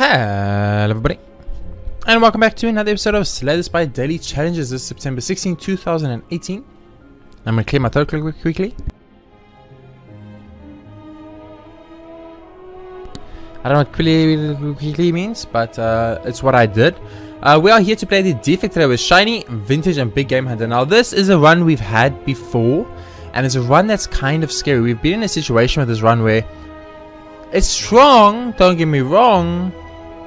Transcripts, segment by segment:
Hello everybody, and welcome back to another episode of Slay the Spire Daily Challenges. This is September 16, 2018. I'm going to clear my throat quickly. I don't know what quickly means, but it's what I did. We are here to play the defect today with Shiny, Vintage, and Big Game Hunter. Now this is a run we've had before, and it's a run that's kind of scary. We've been in a situation with this run where it's strong, don't get me wrong.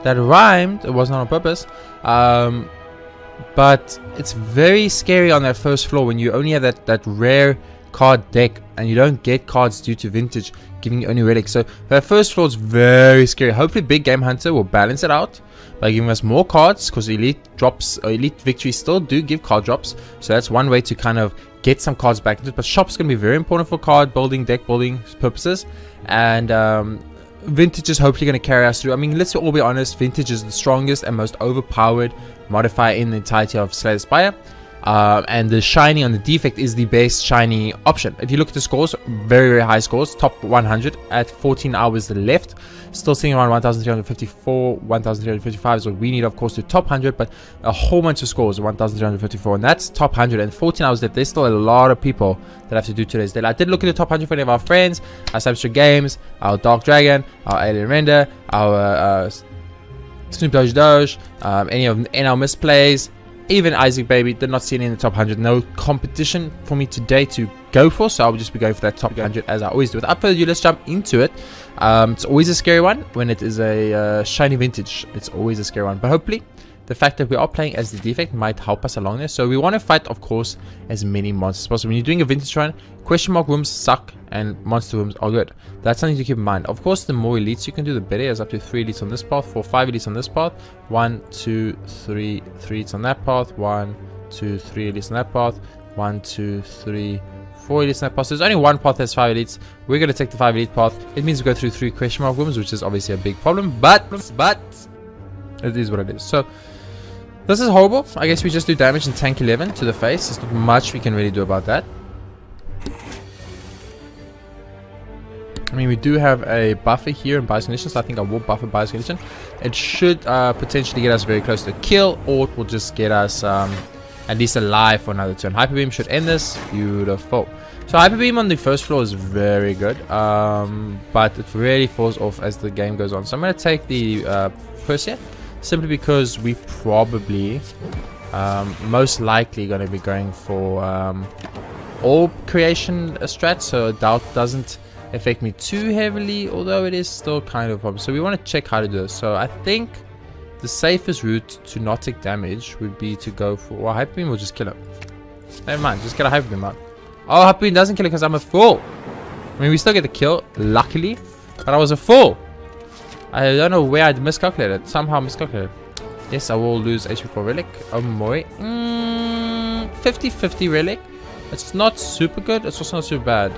That rhymed, it was not on purpose. But it's very scary on that first floor when you only have that rare card deck and you don't get cards due to Vintage giving you only relics. So that first floor is very scary. Hopefully Big Game Hunter will balance it out by giving us more cards, because elite drops or elite victories still do give card drops. So that's one way to kind of get some cards back into it. But shop's going to be very important for card building, deck building purposes. And Vintage is hopefully going to carry us through. I mean, let's all be honest, Vintage is the strongest and most overpowered modifier in the entirety of Slay the Spire. And the Shiny on the defect is the best Shiny option. If you look at the scores, very high scores, top 100 at 14 hours left, still sitting around 1354, 1355 is what we need, of course, to top 100, but a whole bunch of scores, 1354, and that's top 100 and 14 hours left. There's still a lot of people that have to do today's day. I did look at the top 100 for any of our friends, our JayRPGaming, our Dark Dragon, our Alien Render, our Snoop Doge, any of our misplays. Even Isaac Baby did not see any in the top 100. No competition for me today to go for, so I will just be going for that top 100 as I always do. Without further ado, let's jump into it. It's always a scary one when it is a Shiny Vintage. It's always a scary one, but hopefully the fact that we are playing as the defect might help us along there. So we want to fight, of course, as many monsters as possible. When you're doing a Vintage run, question mark rooms suck and monster rooms are good. That's something to keep in mind. Of course, the more elites you can do, the better. There's up to 3 elites on this path, 4, 5 elites on this path, 1, 2, 3 elites on that path, 1, 2, 3 elites on that path, 1, 2, 3, 4 elites on that path. So there's only one path that's 5 elites. We're going to take the 5 elite path. It means we go through 3 question mark rooms, which is obviously a big problem, but it is what it is. So this is horrible. I guess we just do damage and tank 11 to the face. There's not much we can really do about that. I mean, we do have a buffer here in Bias Condition, so I think I will buffer Bias Condition. It should potentially get us very close to a kill, or it will just get us at least alive for another turn. Hyper Beam should end this. Beautiful. So Hyper Beam on the first floor is very good, but it really falls off as the game goes on. So I'm going to take the Persia, simply because we probably most likely going to be going for orb creation strat, so doubt doesn't affect me too heavily, although it is still kind of a problem. So we want to check how to do this. So I think the safest route to not take damage would be to go for, well, Hyper Beam will just kill him. Never mind, just get a Hyper Beam out. Oh, Hyper Beam doesn't kill it because I'm a fool. I mean, we still get the kill, luckily, but I was a fool. I don't know where I miscalculated. Somehow miscalculated. Yes, I will lose HP for Relic. Oh boy. 50-50 Relic. It's not super good. It's also not super bad.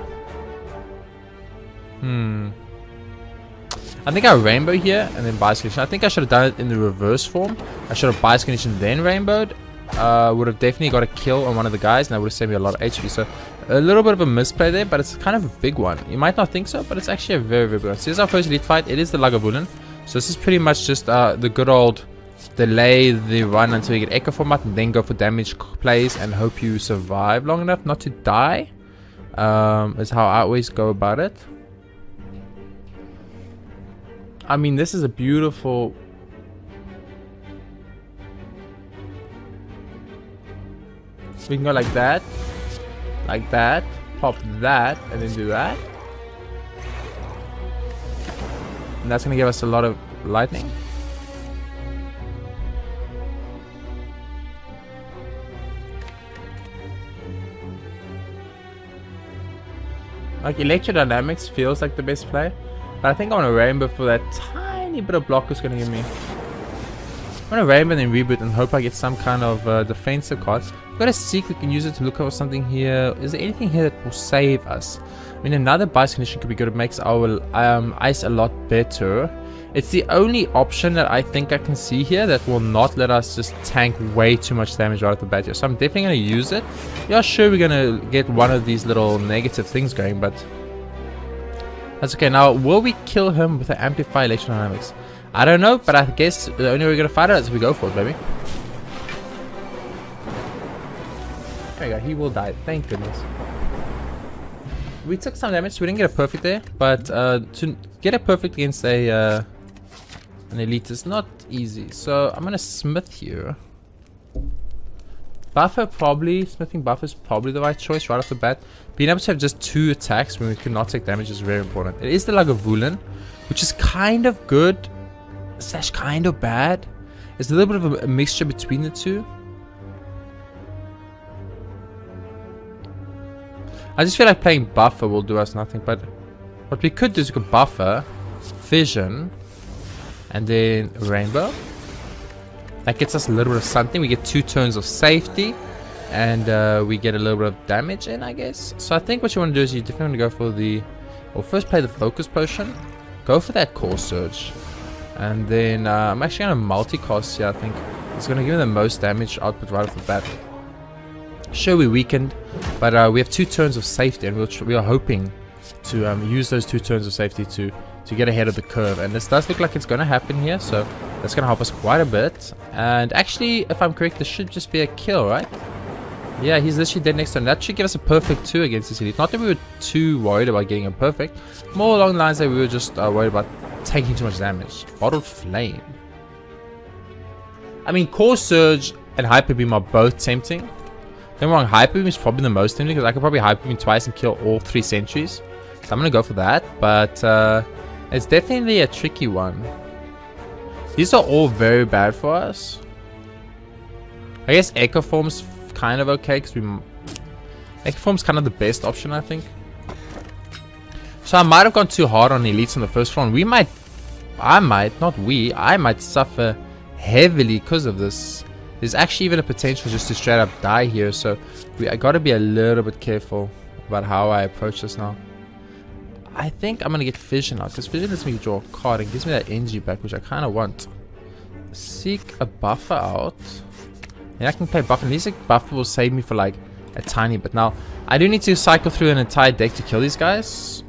I think I Rainbow here and then Bias Condition. I think I should have done it in the reverse form. I should have Bias Condition then Rainbowed. Would have definitely got a kill on one of the guys, and that would have saved me a lot of HP. So a little bit of a misplay there, but it's kind of a big one. You might not think so, but it's actually a very big one. So here's our first elite fight. It is the Lagavulin. So this is pretty much just the good old delay the run until you get Echo format, and then go for damage plays and hope you survive long enough not to die. Is how I always go about it. I mean, this is a beautiful... We can go like that, pop that, and then do that. And that's going to give us a lot of lightning. Like, Electrodynamics feels like the best play. But I think I want to Rainbow for that tiny bit of block it's going to give me. I'm going to Rainbow and then reboot and hope I get some kind of defensive card. We've got a Seek, we can use it to look over something here. Is there anything here that will save us? I mean, another Bias Condition could be good. It makes our ice a lot better. It's the only option that I think I can see here that will not let us just tank way too much damage right off the bat here. So I'm definitely going to use it. Yeah, sure, we're going to get one of these little negative things going, but that's okay. Now, will we kill him with the Amplify Electrodynamics? I don't know, but I guess the only way we're gonna fight it is if we go for it, baby. There you go, he will die. Thank goodness. We took some damage, so we didn't get a perfect there, but to get a perfect against an elite is not easy. So I'm gonna smith here. Buffer probably, smithing buffer is probably the right choice right off the bat. Being able to have just 2 attacks when we cannot take damage is very important. It is the Lagavulin, which is kind of good / kind of bad. It's a little bit of a mixture between the two. I just feel like playing buffer will do us nothing, but what we could do is we could buffer, fission, and then rainbow. That gets us a little bit of something. We get 2 turns of safety, and we get a little bit of damage in, I guess. So I think what you want to do is you definitely want to go for the, well, first play the focus potion, go for that core surge, and then I'm actually going to multicast here. I think it's going to give me the most damage output right off the bat. Sure, we weakened, but we have 2 turns of safety, and we are hoping to use those 2 turns of safety to get ahead of the curve. And this does look like it's going to happen here, so that's going to help us quite a bit. And actually, if I'm correct, this should just be a kill, right? Yeah, he's literally dead next to him. That should give us a perfect 2 against this elite. Not that we were too worried about getting a perfect, more along the lines that we were just worried about taking too much damage. Bottled Flame. I mean, Core Surge and Hyper Beam are both tempting. Don't get me wrong, Hyper Beam is probably the most tempting, because I could probably Hyper Beam twice and kill all 3 sentries. So I'm going to go for that, but it's definitely a tricky one. These are all very bad for us. I guess Echo Form's kind of okay, because Echo Form's kind of the best option, I think. So I might have gone too hard on elites on the first floor, and I might suffer heavily because of this. There's actually even a potential just to straight up die here, so I gotta be a little bit careful about how I approach this now. I think I'm gonna get Fission out, because Fission lets me draw a card and gives me that energy back, which I kind of want. Seek a buffer out. And I can play buffer, and these buffer will save me for like a tiny bit. Now, I do need to cycle through an entire deck to kill these guys,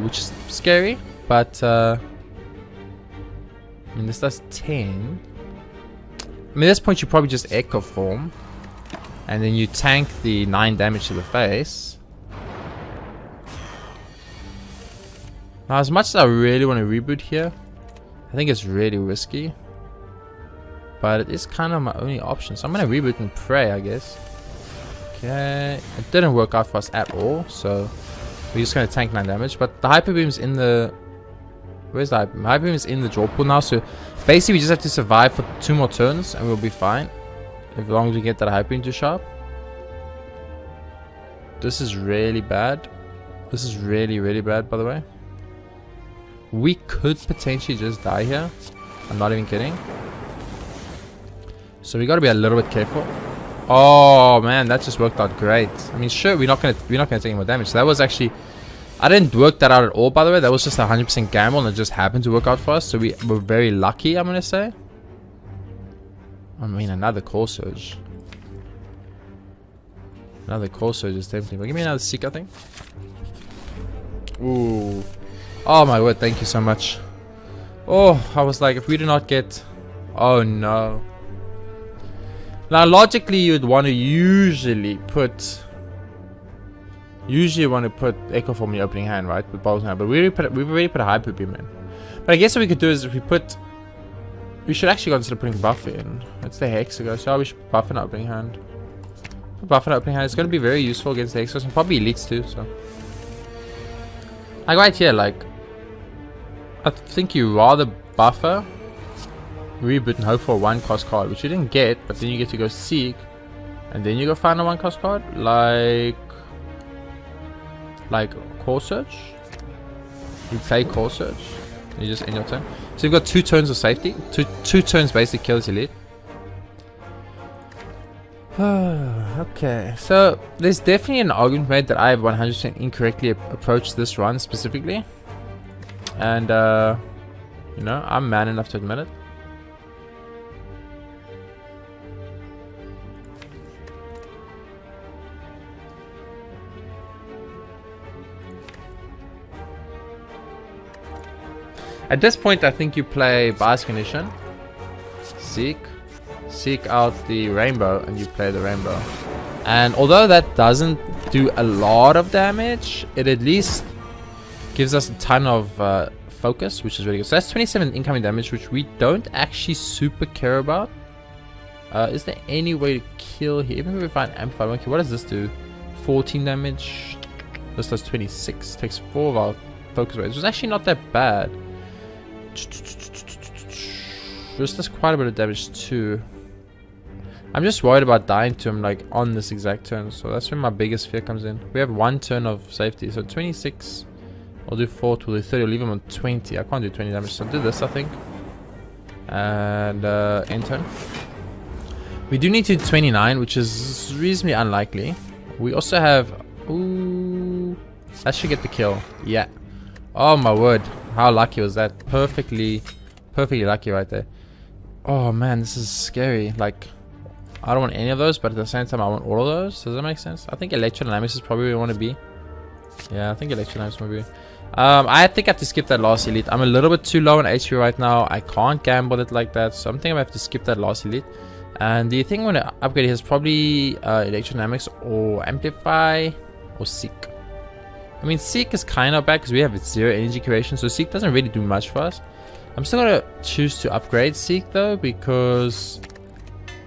which is scary, but I mean, this does 10. I mean, at this point you probably just Echo Form, and then you tank the 9 damage to the face. Now, as much as I really want to reboot here, I think it's really risky, but it is kind of my only option. So I'm going to reboot and pray, I guess. Okay, it didn't work out for us at all, so we're just going to tank 9 damage. But the Hyper Beam's in the... Where's the Hyper Beam? Hyper Beam is in the draw pool now, so basically we just have to survive for 2 more turns and we'll be fine, as long as we get that Hyper Beam to sharp. This is really bad. This is really, really bad, by the way. We could potentially just die here. I'm not even kidding. So we got to be a little bit careful. Oh man, that just worked out great. I mean, sure, we're not gonna take any more damage. So that was actually, I didn't work that out at all, by the way. That was just a 100% gamble, and it just happened to work out for us. So we were very lucky, I'm gonna say. I mean, another Core Surge. Another Core Surge is tempting. But give me another Seek, I think. Ooh. Oh my word, thank you so much. Oh, I was like, if we do not get... Oh no. Now, logically, you'd want to usually put Echo Form in the opening hand, right? With Bowl's hand, but we've already put a Hyper Beam in. But I guess what we could do is if we should actually consider putting Buff in. It's the Hexagon, so we should put Buff in our opening hand. Put Buff in our opening hand. It's going to be very useful against the Hexagons and probably elites too. So, like right here, like I think you rather buffer, reboot, and hope for a 1-cost card, which you didn't get, but then you get to go Seek, and then you go find a 1-cost card, like Core Search. You play Core Search, and you just end your turn. So you've got 2 turns of safety, two turns basically kills elite. Okay, so there's definitely an argument made that I have 100% incorrectly approached this run specifically, and you know, I'm man enough to admit it. At this point, I think you play Bias Condition, Seek out the Rainbow, and you play the Rainbow. And although that doesn't do a lot of damage, it at least gives us a ton of focus, which is really good. So that's 27 incoming damage, which we don't actually super care about. Is there any way to kill here? Even if we find Amplified, okay, what does this do? 14 damage. This does 26. Takes 4 of our focus rates. It's actually not that bad. This does quite a bit of damage too. I'm just worried about dying to him like on this exact turn. So that's when my biggest fear comes in. We have 1 turn of safety. So 26. I'll do 4, we'll do 30. I'll leave him on 20. I can't do 20 damage. So I'll do this, I think. And end turn. We do need to do 29, which is reasonably unlikely. We also have... Ooh, that should get the kill. Yeah. Oh my word. How lucky was that? Perfectly lucky right there. Oh man, this is scary. Like, I don't want any of those, but at the same time I want all of those. Does that make sense? I think Electrodynamics is probably where we want to be. Yeah, I think Electrodynamics might be. I think I have to skip that last elite. I'm a little bit too low on HP right now. I can't gamble it like that, so I'm thinking I have to skip that last elite. And the thing I want to upgrade here is probably Electrodynamics or Amplify or Seek. I mean, Seek is kind of bad because we have 0 energy creation, so Seek doesn't really do much for us. I'm still going to choose to upgrade Seek though, because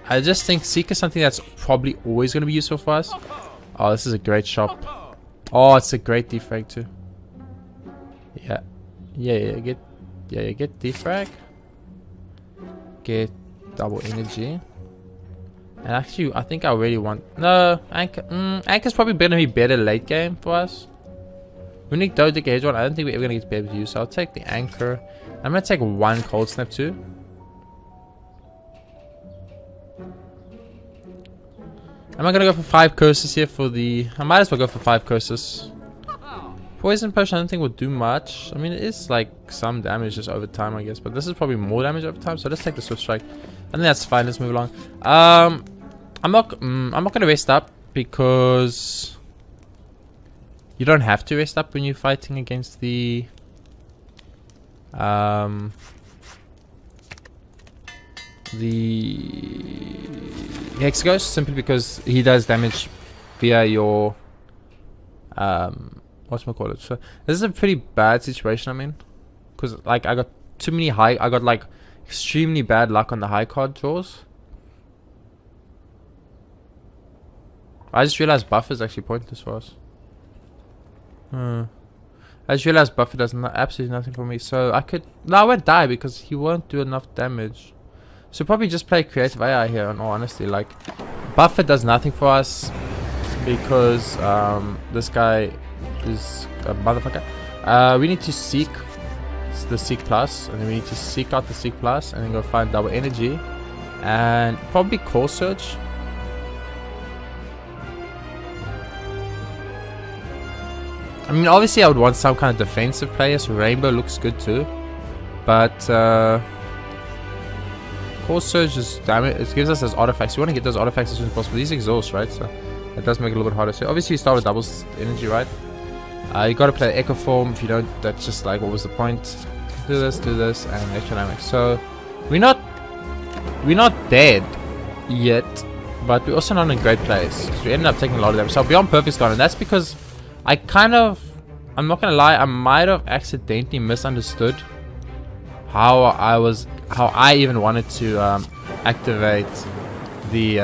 I just think Seek is something that's probably always going to be useful for us. Oh, this is a great shop. Oh, it's a great defrag too. Get defrag. Get double energy. And actually, I think I really want... No, Anchor. Anchor's probably going to be better late game for us. We need Dodec Hedge one. I don't think we're ever going to get to be able to use. So I'll take the Anchor. I'm going to take 1 Cold Snap too. Am I going to go for 5 curses here for the... I might as well go for 5 curses. Poison Potion I don't think will do much. I mean, it is like some damage just over time, I guess. But this is probably more damage over time. So let's take the Swift Strike. I think that's fine. Let's move along. I'm not going to rest up because you don't have to rest up when you're fighting against the Hex Ghost, simply because he does damage via your whatchamacallit. So this is a pretty bad situation I'm in, because like I got too many high, I got like extremely bad luck on the high card draws. I just realized buffer is actually pointless for us. I just realized buffer does absolutely nothing for me, so I could... No, I won't die because he won't do enough damage. So probably just play creative AI here, in all honesty. Like, buffer does nothing for us because this guy is a motherfucker. We need to seek the Seek Plus, and then we need to seek out the Seek Plus, and then go find double energy, and probably Core Surge. I mean, obviously I would want some kind of defensive player, so Rainbow looks good too. But Core Surge is damage. It gives us those artifacts. We want to get those artifacts as soon as possible. These exhaust, right? So that does make it a little bit harder. So obviously you start with double energy, right? You got to play Echo Form. If you don't, that's just like, what was the point? Do this, and Electrodynamics. So we're not dead yet, but we're also not in a great place. So we ended up taking a lot of damage. So beyond Perfect Scar, and that's because I'm not gonna lie, I might have accidentally misunderstood how I even wanted to activate the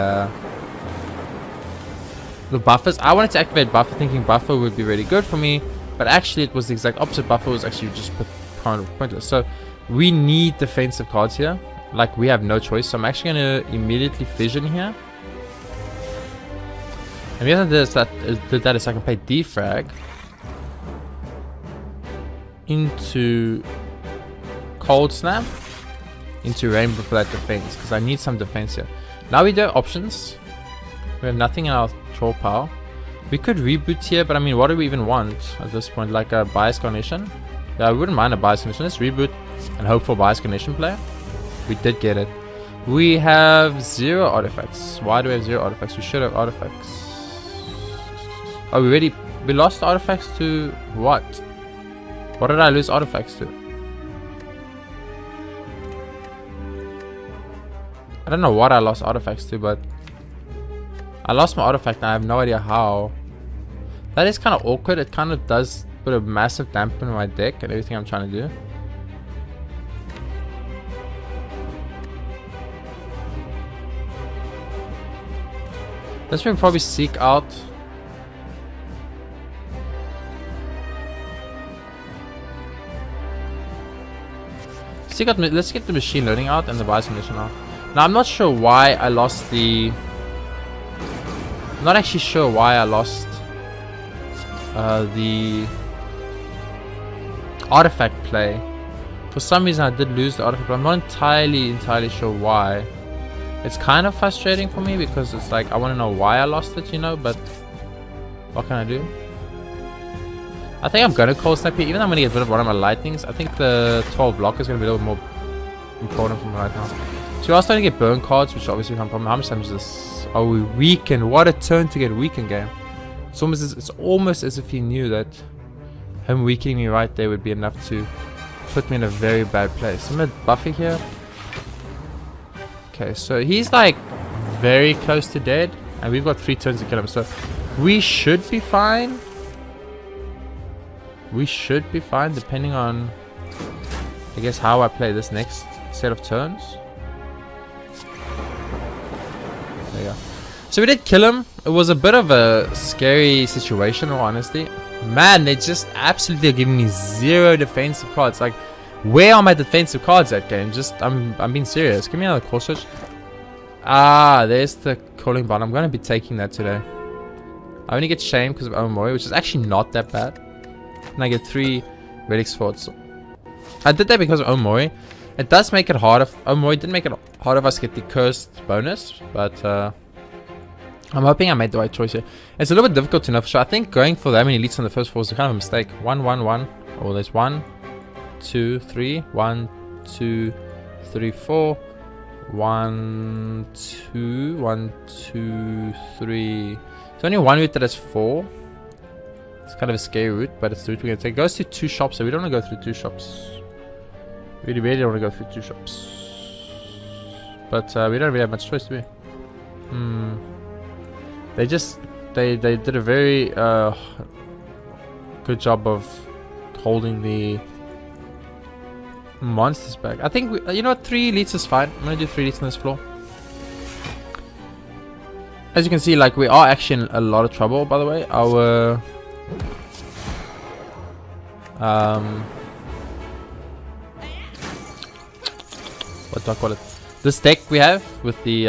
buffers. I wanted to activate buffer thinking buffer would be really good for me, but actually it was the exact opposite. Buffer was actually just kind of pointless. So we need defensive cards here. Like, we have no choice. So I'm actually gonna immediately fission here. And the reason I did that is I can play defrag into Cold Snap into Rainbow for that defense, because I need some defense here. Now we do have options. We have nothing in our draw pile. We could reboot here, but I mean, what do we even want at this point? Like a Bias Cognition? Yeah, I wouldn't mind a Bias Cognition. Let's reboot and hope for Bias Cognition play. We did get it. We have 0 artifacts. Why do we have 0 artifacts? We should have artifacts. Oh, we lost artifacts to what? What did I lose artifacts to? don't know what I lost artifacts to, but I lost my artifact and I have no idea how. That is kind of awkward. It kind of does put a massive dampen on my deck and everything I'm trying to do. Let's probably seek out. Let's get the machine learning out and the bison mission out. Now I'm not sure why I lost the. I'm not actually sure why I lost the artifact play. For some reason I did lose the artifact, but I'm not entirely sure why. It's kind of frustrating for me because it's like I want to know why I lost it, you know, but what can I do? I think I'm gonna cold snap here, even though I'm gonna get rid of one of my lightnings. I think the 12 block is gonna be a little more important for me right now. So we're also starting to get burn cards, which obviously can't problem. How much damage is this? Oh, we weakened. What a turn to get weakened, game. It's almost as if he knew that him weakening me right there would be enough to put me in a very bad place. I'm gonna buff it here. Okay, so he's like very close to dead, and we've got 3 turns to kill him, so we should be fine. We should be fine, depending on, I guess, how I play this next set of turns. There you go. So we did kill him. It was a bit of a scary situation, in all honesty. Man, they just absolutely are giving me 0 defensive cards. Like, where are my defensive cards at, game? Just, I'm being serious. Give me another core switch. Ah, there's the calling bond. I'm going to be taking that today. I only get shamed because of Omori, which is actually not that bad. And I get 3 relic swords. I did that because of Omori. It does make it harder. Omori did make it harder for us to get the cursed bonus, but I'm hoping I made the right choice here. It's a little bit difficult to know for sure. I think going for that many elites on the first floor is kind of a mistake. 1, 1, 1. Oh, there's 1, 2, 3. 1, 2, 3, 4. 1, 2. 1, 2, 3. There's only one route that has 4. It's kind of a scary route, but it's the route we're going to take. It goes to 2 shops, so we don't want to go through 2 shops. We really don't want to go through 2 shops. But we don't really have much choice, do we? They did a very good job of holding the monsters back. I think, you know what, 3 elites is fine. I'm going to do 3 elites on this floor. As you can see, like, we are actually in a lot of trouble, by the way. Our what do I call it? This deck we have with the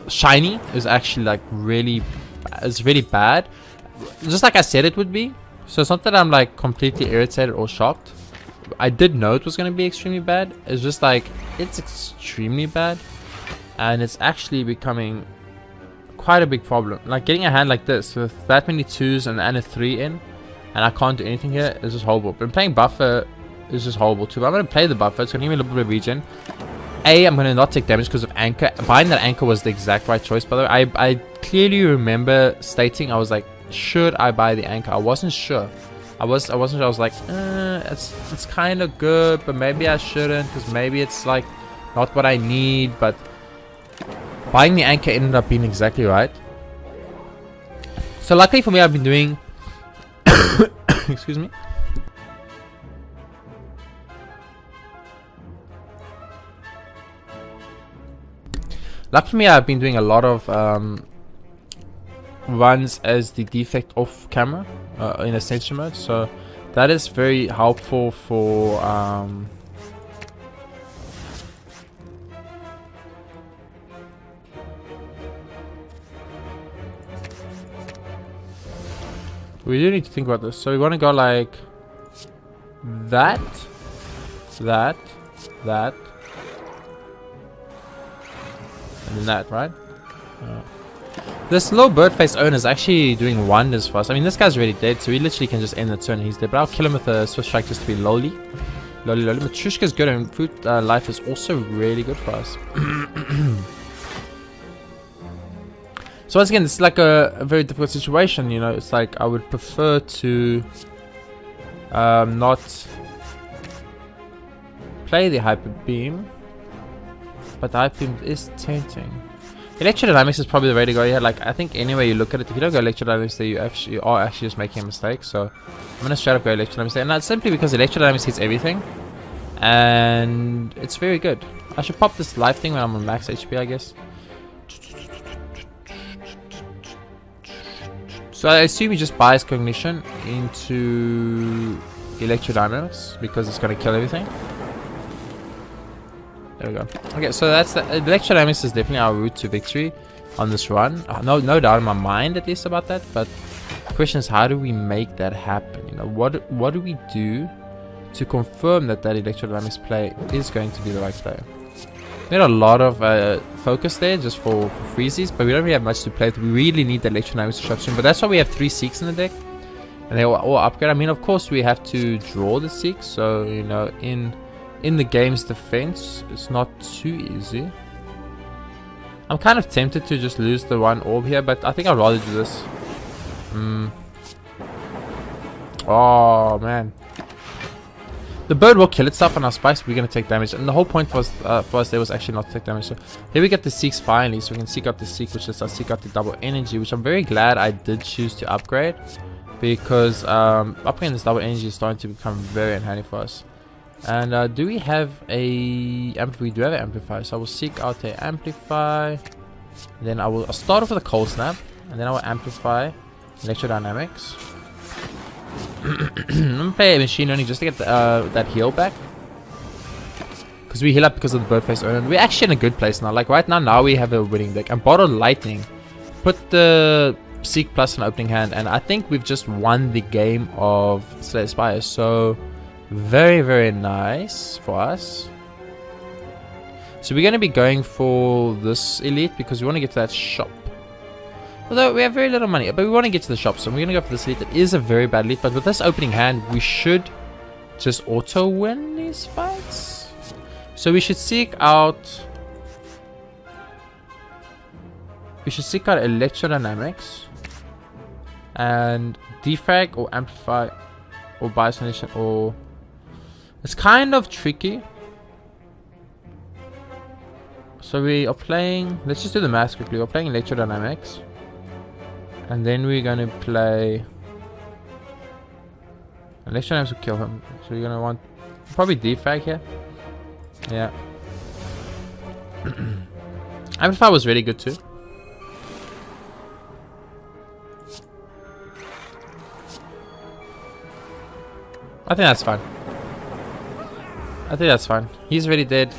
shiny is actually like really bad, just like I said it would be. So it's not that I'm like completely irritated or shocked. I did know it was going to be extremely bad. It's just like, it's extremely bad, and it's actually becoming quite a big problem. Like, getting a hand like this with that many 2s and a 3 in, and I can't do anything here, is just horrible. But playing buffer is just horrible too. But I'm going to play the buffer. It's going to give me a little bit of regen. I'm going to not take damage because of anchor. Buying that anchor was the exact right choice, by the way. I clearly remember stating, I was like, should I buy the anchor? I wasn't sure. I wasn't sure. I was like, it's kind of good, but maybe I shouldn't, because maybe it's like not what I need. But buying the anchor ended up being exactly right. So luckily for me, I've been doing excuse me. Luckily for me, I've been doing a lot of runs as the defect off camera in Ascension mode, so that is very helpful for we do need to think about this. So we want to go like that, and then that, right? This little bird face owner is actually doing wonders for us. I mean, this guy's already dead, so we literally can just end the turn. He's dead, but I'll kill him with a Swift Strike just to be lowly. Matrushka's good, and Fruit Life is also really good for us. So once again, this is like a very difficult situation, you know. It's like I would prefer to not play the Hyper Beam, but the Hyper Beam is tempting. Electrodynamics is probably the way to go. Yeah, like I think anyway you look at it, if you don't go Electrodynamics there, you are actually just making a mistake. So I'm gonna straight up go Electrodynamics there, and that's simply because Electrodynamics hits everything, and it's very good. I should pop this life thing when I'm on max HP, I guess. So I assume he just buys Cognition into Electrodynamics because it's gonna kill everything. There we go. Okay, so that's the Electrodynamics is definitely our route to victory on this run. No doubt in my mind at least about that. But the question is, how do we make that happen? You know, what do we do to confirm that Electrodynamics play is going to be the right play? We had a lot of focus there just for freezies, but we don't really have much to play with. We really need the Electrodynamics disruption, but that's why we have 3 Seeks in the deck, and they all upgrade. I mean, of course, we have to draw the Seeks, so you know, in the game's defense, it's not too easy. I'm kind of tempted to just lose the 1 orb here, but I think I'd rather do this. Oh man. The bird will kill itself on our spikes, we're going to take damage. And the whole point was for us there was actually not to take damage. So here we get the Seeks finally, so we can seek out the Seek, which is I seek out the double energy, which I'm very glad I did choose to upgrade. Because upgrading this double energy is starting to become very handy for us. And do we have a amplify? We do have an amplifier, so I will seek out a amplify. Then I'll start off with a cold snap, and then I will amplify Electrodynamics. I'm gonna play a machine learning just to get that heal back, because we heal up because of the bird face earn. We're actually in a good place now. Like right now we have a winning deck. And bottled lightning, put the Seek plus an opening hand, and I think we've just won the game of Slay the Spire. So very nice for us. So we're going to be going for this elite because we want to get to that shop. Although we have very little money, but we want to get to the shop, so we're going to go for this elite. It is a very bad elite, but with this opening hand we should just auto win these fights. So we should seek out Electrodynamics and defrag or amplify or biosynation, or it's kind of tricky. So we are playing, let's just do the math quickly. We're playing Electrodynamics, and then we're going to play Electrodynamics will kill him, so we're going to want probably defrag here. Yeah. Amplify was really good too. I think that's fine. He's already dead.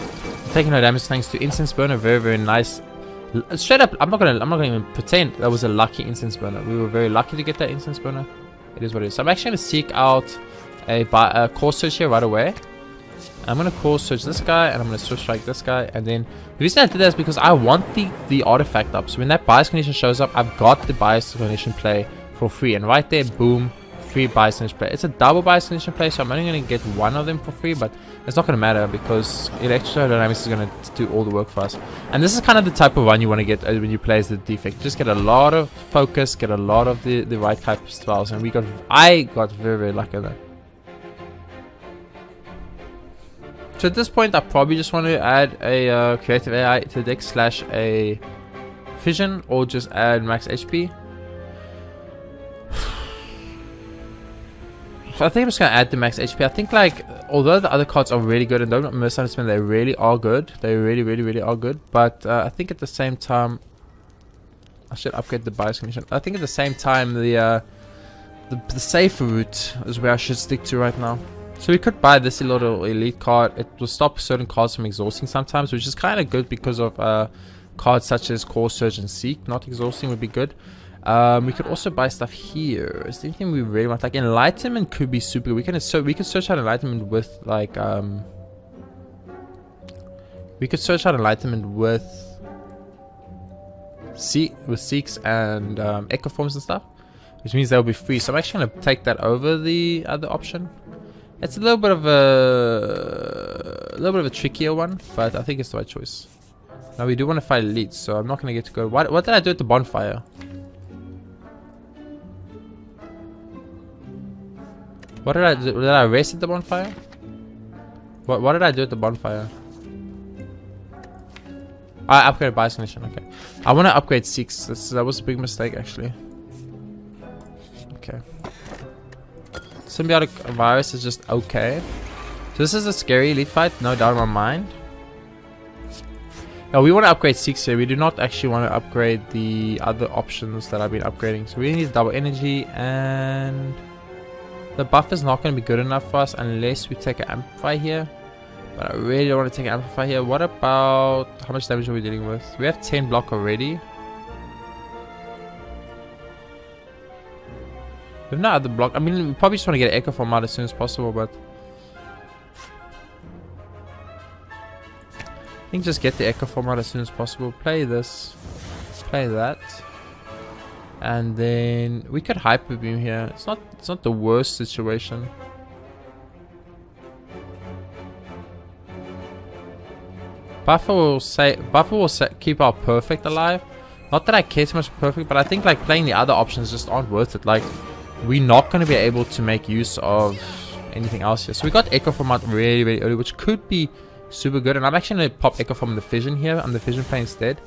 Taking no damage thanks to instance burner. Very nice. Straight up, I'm not gonna even pretend that was a lucky instance burner. We were very lucky to get that instance burner. It is what it is. So I'm actually gonna seek out a core search here right away. I'm gonna core search this guy, and I'm gonna switch strike this guy, and then the reason I did that is because I want the artifact up. So when that bias condition shows up, I've got the bias condition play for free, and right there, boom. Free bias condition play. It's a double bias condition play, so I'm only going to get one of them for free, but it's not going to matter because Electrodynamics is going to do all the work for us. And this is kind of the type of one you want to get when you play as the defect. Just get a lot of focus, get a lot of the right type of spells, and I got very lucky there. So at this point, I probably just want to add a creative AI to the deck / a fission, or just add max HP. So I think I'm just going to add the max HP. I think, like, although the other cards are really good, and don't misunderstand, they really are good. They really are good. But I think at the same time, I should upgrade the bias condition. I think at the same time, the safer route is where I should stick to right now. So we could buy this little elite card. It will stop certain cards from exhausting sometimes, which is kind of good because of cards such as Core Surge and Seek. Not exhausting would be good. We could also buy stuff here. Is there anything we really want? Like Enlightenment could be super good. We could search out Enlightenment with like Seeks and Echo Forms and stuff, which means they'll be free. So I'm actually gonna take that over the other option. It's a little bit of a trickier one, but I think it's the right choice. Now we do want to fight elites, so I'm not going to get to go. What did I do at the bonfire? What did I do? Did I rest at the bonfire? What did I do at the bonfire? I upgraded bias condition. Okay, I want to upgrade 6. That was a big mistake actually. Okay. Symbiotic virus is just okay. So this is a scary elite fight, no doubt in my mind. Now we want to upgrade 6 here. We do not actually want to upgrade the other options that I've been upgrading. So we need double energy, and the buff is not going to be good enough for us unless we take an amplify here. But I really don't want to take an amplify here. What about... how much damage are we dealing with? We have 10 block already. We have no other block. I mean, we probably just want to get an echo form out as soon as possible, but... I think just get the echo form out as soon as possible. Play this. Play that. And then we could hyper beam here. It's not the worst situation. Buffer will keep our perfect alive. Not that I care too much for perfect, but I think like playing the other options just aren't worth it. Like we're not going to be able to make use of anything else here. So we got echo form out really early, which could be super good. And I'm actually going to pop echo from the fission here on the fission play instead.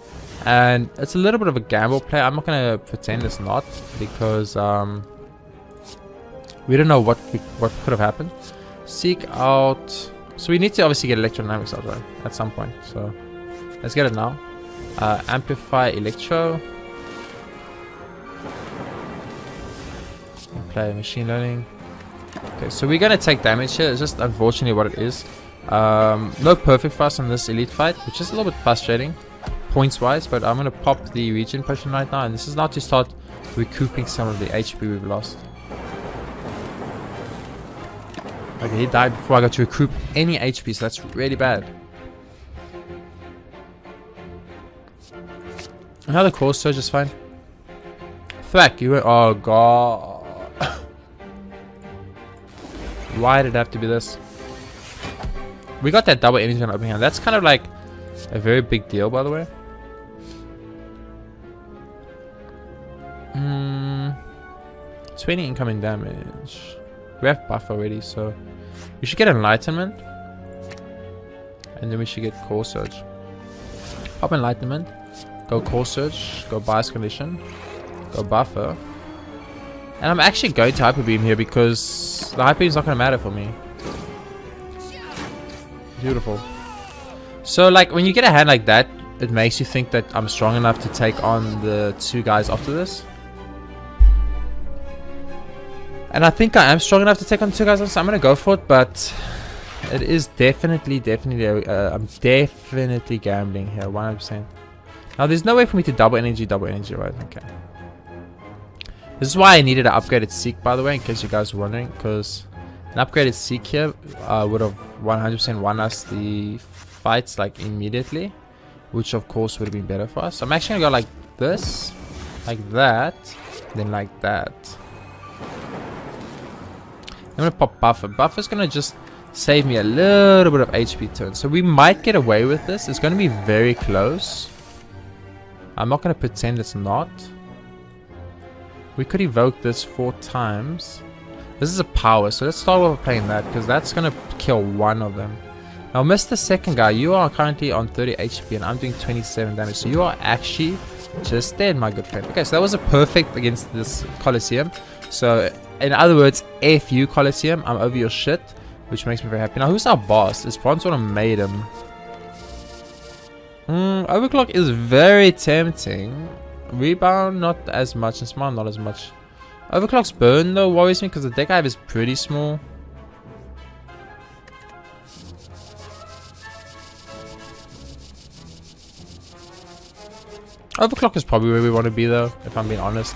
And it's a little bit of a gamble play. I'm not going to pretend it's not, because we don't know what could have happened. Seek out. So we need to obviously get electrodynamics out, right, at some point. So let's get it now. Amplify electro. Play machine learning. Okay, so we're gonna take damage here. It's just unfortunately what it is. No perfect for us on this elite fight, which is a little bit frustrating points wise, but I'm gonna pop the regen potion right now, and this is now to start recouping some of the HP we've lost. Okay, he died before I got to recoup any HP, so that's really bad. Another core surge is fine. Thwack, you were... oh god. Why did it have to be this? We got that double energy on opening hand. That's kind of like a very big deal, by the way. 20 incoming damage. We have buff already, so we should get enlightenment, and then we should get core surge. Pop enlightenment, go core surge, go bias condition, go buffer, and I'm actually going to hyper beam here because the hyper beam is not going to matter for me. Beautiful. So like when you get a hand like that, it makes you think that I'm strong enough to take on the 2 guys after this. And I think I am strong enough to take on 2 guys, so I'm going to go for it, but it is definitely, I'm definitely gambling here, 100%. Now, there's no way for me to double energy, right? Okay. This is why I needed an upgraded Seek, by the way, in case you guys were wondering, because an upgraded Seek here would have 100% won us the fights, like, immediately, which, of course, would have been better for us. So I'm actually going to go like this, like that, then like that. I'm going to pop Buffer. Buffer's going to just save me a little bit of HP turn. So we might get away with this. It's going to be very close. I'm not going to pretend it's not. We could evoke this 4 times. This is a power. So let's start with playing that, because that's going to kill one of them. Now, Mr. Second Guy, you are currently on 30 HP and I'm doing 27 damage. So you are actually just dead, my good friend. Okay, so that was a perfect against this Colosseum. So... in other words, F you, Colosseum. I'm over your shit, which makes me very happy. Now, who's our boss? Is Bronzewall made him? Overclock is very tempting. Rebound, not as much. And Smile, not as much. Overclock's burn, though, worries me because the deck I have is pretty small. Overclock is probably where we want to be, though, if I'm being honest.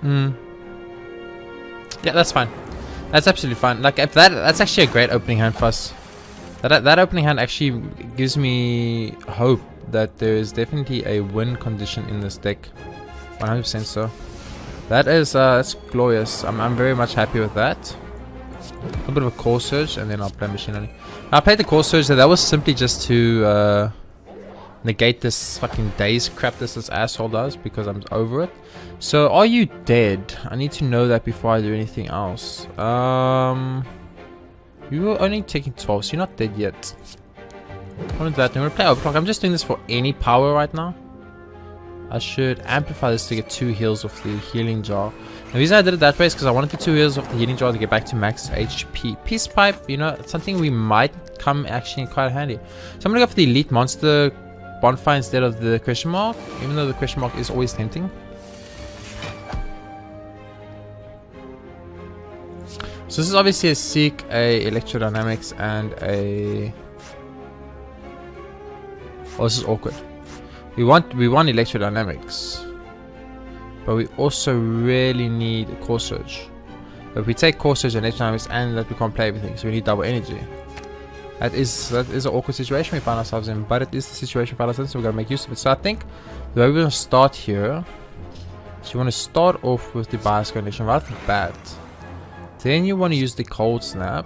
Yeah, that's fine. That's absolutely fine. Like, if that's actually a great opening hand for us. That opening hand actually gives me hope that there is definitely a win condition in this deck. 100% so. That is that's glorious. I'm very much happy with that. A little bit of a core surge, and then I'll play machine only. I played the core surge. That was simply just to negate this fucking daze crap this asshole does, because I'm over it. So, are you dead? I need to know that before I do anything else. You were only taking 12, so you're not dead yet. I wanted that. I'm gonna play overclock. I'm just doing this for any power right now. I should amplify this to get 2 heals off the healing jar. The reason I did it that way is because I wanted the 2 heals off the healing jar to get back to max HP. Peace pipe, you know, it's something we might come actually quite handy. So I'm gonna go for the elite monster bonfire instead of the question mark, even though the question mark is always tempting. So this is obviously a Seek, a Electrodynamics, and a... Oh, this is awkward. We want Electrodynamics, but we also really need a Core Surge. But if we take Core Surge and Electrodynamics, and that we can't play everything, so we need double energy. That is an awkward situation we find ourselves in, but it is the situation we find ourselves in, so we've got to make use of it. So I think the way we're going to start here is you want to start off with the bias condition right off the bat. Then you want to use the cold snap,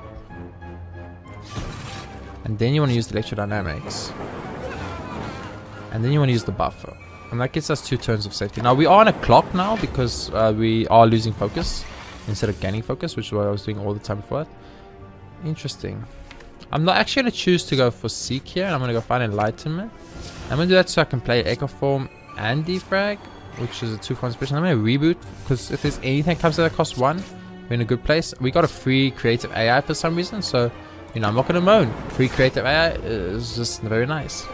and then you want to use the electrodynamics, and then you want to use the buffer, and that gets us 2 turns of safety. Now we are on a clock now because we are losing focus instead of gaining focus, which is what I was doing all the time before that. Interesting. I'm not actually going to choose to go for Seek here, and I'm going to go find Enlightenment. I'm going to do that so I can play Echo Form and Defrag, which is a 2 for inspiration. I'm going to reboot because if there's anything that comes out that costs 1, we're in a good place. We got a free creative AI for some reason, so you know I'm not going to moan. Free creative AI is just very nice.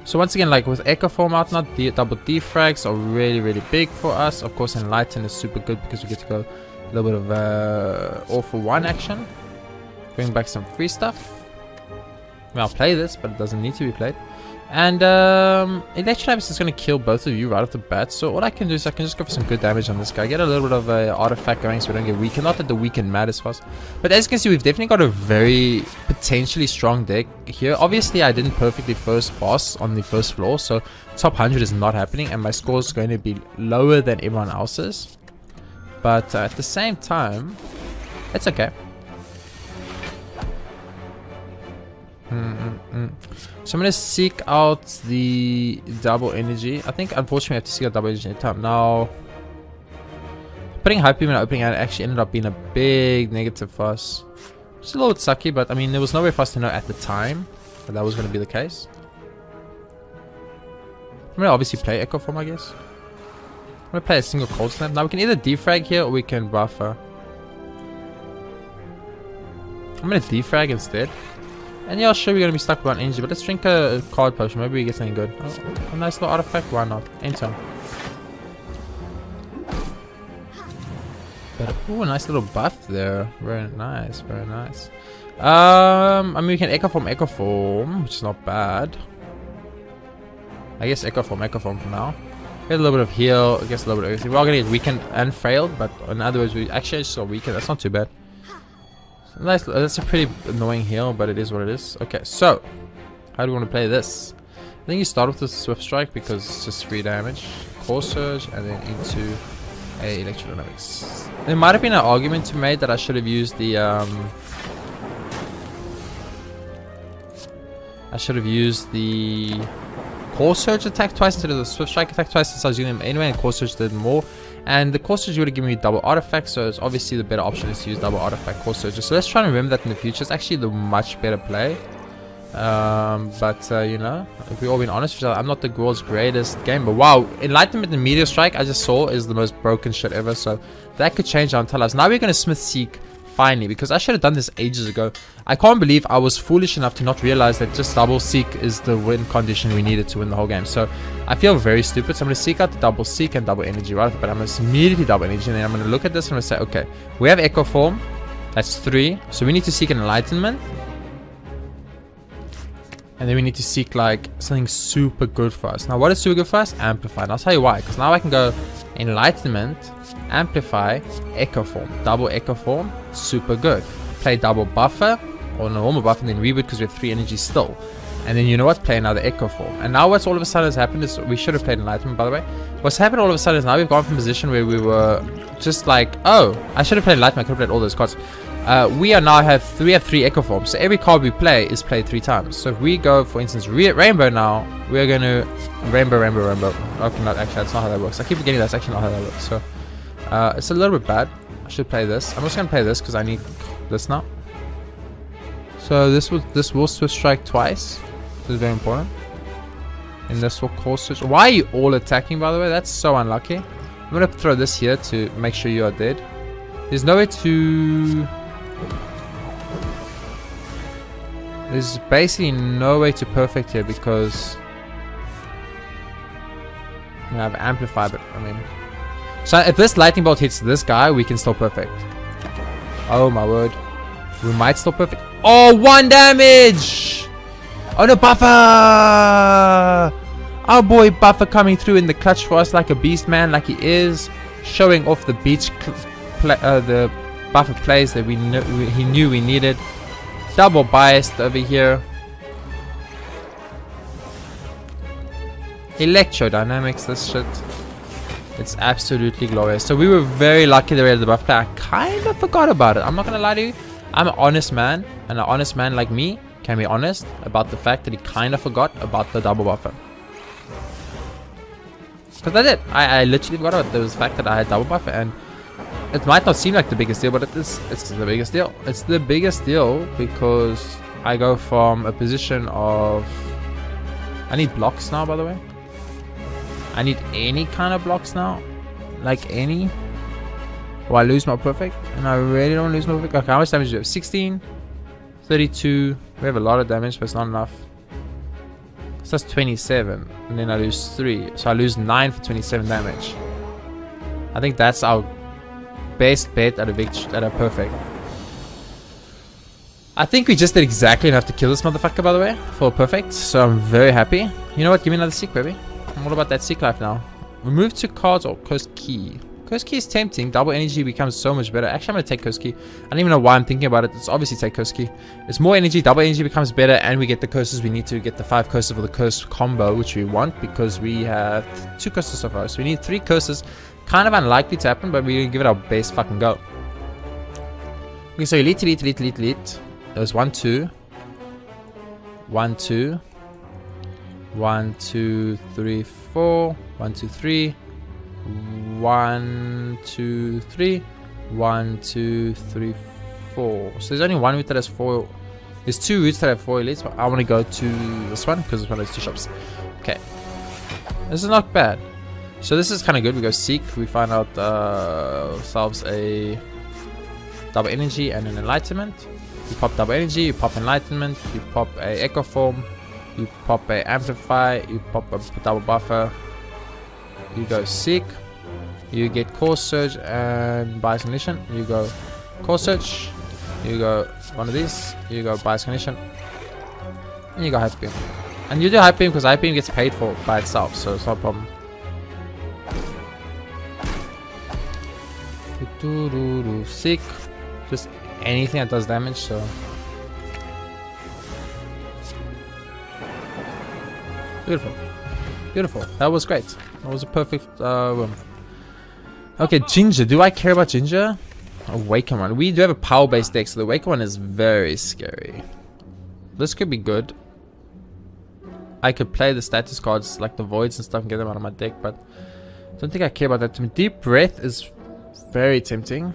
So once again, like with Echo Form out now, the double defrags are really big for us. Of course, Enlighten is super good because we get to go a little bit of all for 1 action. Bring back some free stuff. I mean, I'll play this, but it doesn't need to be played. And Electrodynamics is going to kill both of you right off the bat. So what I can do is I can just go for some good damage on this guy. Get a little bit of a artifact going so we don't get weakened. Not that the weaken matters for us. But as you can see, we've definitely got a very potentially strong deck here. Obviously, I didn't perfectly first boss on the first floor. So top 100 is not happening. And my score is going to be lower than everyone else's. But at the same time, it's okay. So I'm going to seek out the double energy. I think unfortunately I have to seek out double energy at time. Now, putting Hype Beam in an opening hand actually ended up being a big negative for us. It's a little bit sucky, but I mean there was no way for us to know at the time that was going to be the case. I'm going to obviously play Echo Form, I guess. I'm going to play a single Cold Snap. Now we can either defrag here or we can buffer. I'm going to defrag instead. And yeah, sure, we're going to be stuck with 1 energy, but let's drink a card potion. Maybe we get something good. Oh, a nice little artifact. Why not? Enter. But, ooh, a nice little buff there. Very nice, very nice. I mean, we can Echo Form, which is not bad. I guess Echo Form for now. Get a little bit of heal, I guess a little bit of everything. We're all going to get weakened and failed, but in other words, we actually saw weakened. That's not too bad. Nice, that's a pretty annoying heal, but it is what it is. Okay, so how do we want to play this? I think you start with the Swift Strike because it's just 3 damage, Core Surge, and then into a Electrodynamics. There might have been an argument to be made that I should have used the Core Surge attack twice instead of the Swift Strike attack twice, since I was using them anyway, and Core Surge did more. And the Core Surge would have given me double artifact, so it's obviously the better option is to use double artifact Core Surge. So let's try and remember that in the future. It's actually the much better play. You know, if we're all being honest, I'm not the world's greatest game, but wow, Enlightenment and Meteor Strike I just saw is the most broken shit ever, so that could change our entire lives. Now we're going to Smith Seek finally, because I should have done this ages ago. I can't believe I was foolish enough to not realize that just double Seek is the win condition we needed to win the whole game. So I feel very stupid, so I'm going to seek out the double Seek and double energy, right? But I'm going to immediately double energy, and then I'm going to look at this and I'm going to say, okay, we have Echo Form, that's 3, so we need to seek an Enlightenment. And then we need to seek like something super good for us. Now what is super good for us? Amplify. And I'll tell you why. Because now I can go Enlightenment, Amplify, Echo Form. Double Echo Form, super good. Play double buffer or normal buffer and then reboot because we have 3 energy still. And then you know what? Play another Echo Form. And now what's all of a sudden has happened is we should have played Enlightenment, by the way. What's happened all of a sudden is now we've gone from a position where we were just like, oh, I should have played Enlightenment. I could have played all those cards. We have 3 Echo Forms. So every card we play is played 3 times. So if we go, for instance, Rainbow now, we're going to Rainbow. Okay, not actually, that's not how that works. I keep forgetting that's actually not how that works. So it's a little bit bad. I should play this. I'm just going to play this because I need this now. So this will Swift Strike twice. This is very important. And this will cause switch. Why are you all attacking, by the way? That's so unlucky. I'm going to throw this here to make sure you are dead. There's no way to... There's basically no way to perfect here because I have Amplify, but I mean, so if this lightning bolt hits this guy, we can still perfect. Oh my word, we might still perfect. Oh, 1 damage. Oh no, Buffer. Our boy Buffer coming through in the clutch for us like a beast man, like he is, showing off the beach the Buffer plays that he knew we needed. Double biased over here. Electrodynamics, this shit. It's absolutely glorious. So we were very lucky that we had the buff play. I kind of forgot about it. I'm not gonna lie to you. I'm an honest man, and an honest man like me can be honest about the fact that he kind of forgot about the double buffer. Because I did. I literally forgot about the fact that I had double buffer, and it might not seem like the biggest deal, but it's the biggest deal. It's the biggest deal because I go from a position of... I need blocks now, by the way. I need any kind of blocks now. Like any. Or I lose my perfect. And I really don't lose my perfect. Okay, how much damage do you have? 16. 32. We have a lot of damage, but it's not enough. So that's 27. And then I lose 3. So I lose 9 for 27 damage. I think that's our best bet at a perfect. I think we just did exactly enough to kill this motherfucker, by the way, for a perfect. So I'm very happy. You know what? Give me another seek, baby. I'm all about that seek life now. Remove 2 cards or Curse Key. Curse Key is tempting. Double energy becomes so much better. Actually, I'm going to take Curse Key. I don't even know why I'm thinking about it. It's obviously take Curse Key. It's more energy. Double energy becomes better. And we get the curses we need to get the 5 curses for the curse combo, which we want because we have 2 curses so far. So we need 3 curses. Kind of unlikely to happen, but we're going to give it our best fucking go. Okay, so elite. There's 1, 2. 1, 2. 1, 2, 3, 4. 1, 2, 3. 1, 2, 3. 1, 2, 3, 4. So there's only 1 route that has 4. There's 2 routes that have 4 elites, but I want to go to this one because it's one of those 2 shops. Okay. This is not bad. So this is kind of good. We go seek. We find out ourselves a double energy and an enlightenment. You pop double energy. You pop enlightenment. You pop a echo form. You pop a amplify. You pop a double buffer. You go seek. You get core surge and bias ignition. You go core surge. You go one of these. You go bias ignition. And you go hyper beam. And you do hyper beam because hyper beam gets paid for by itself, so it's not a problem. Seek, just anything that does damage. So beautiful. That was great. That was a perfect run. Okay, Ginger. Do I care about Ginger? Awaken one. We do have a power based deck, so the Awaken one is very scary. This could be good. I could play the status cards like the voids and stuff and get them out of my deck, but I don't think I care about that. Deep breath is very tempting.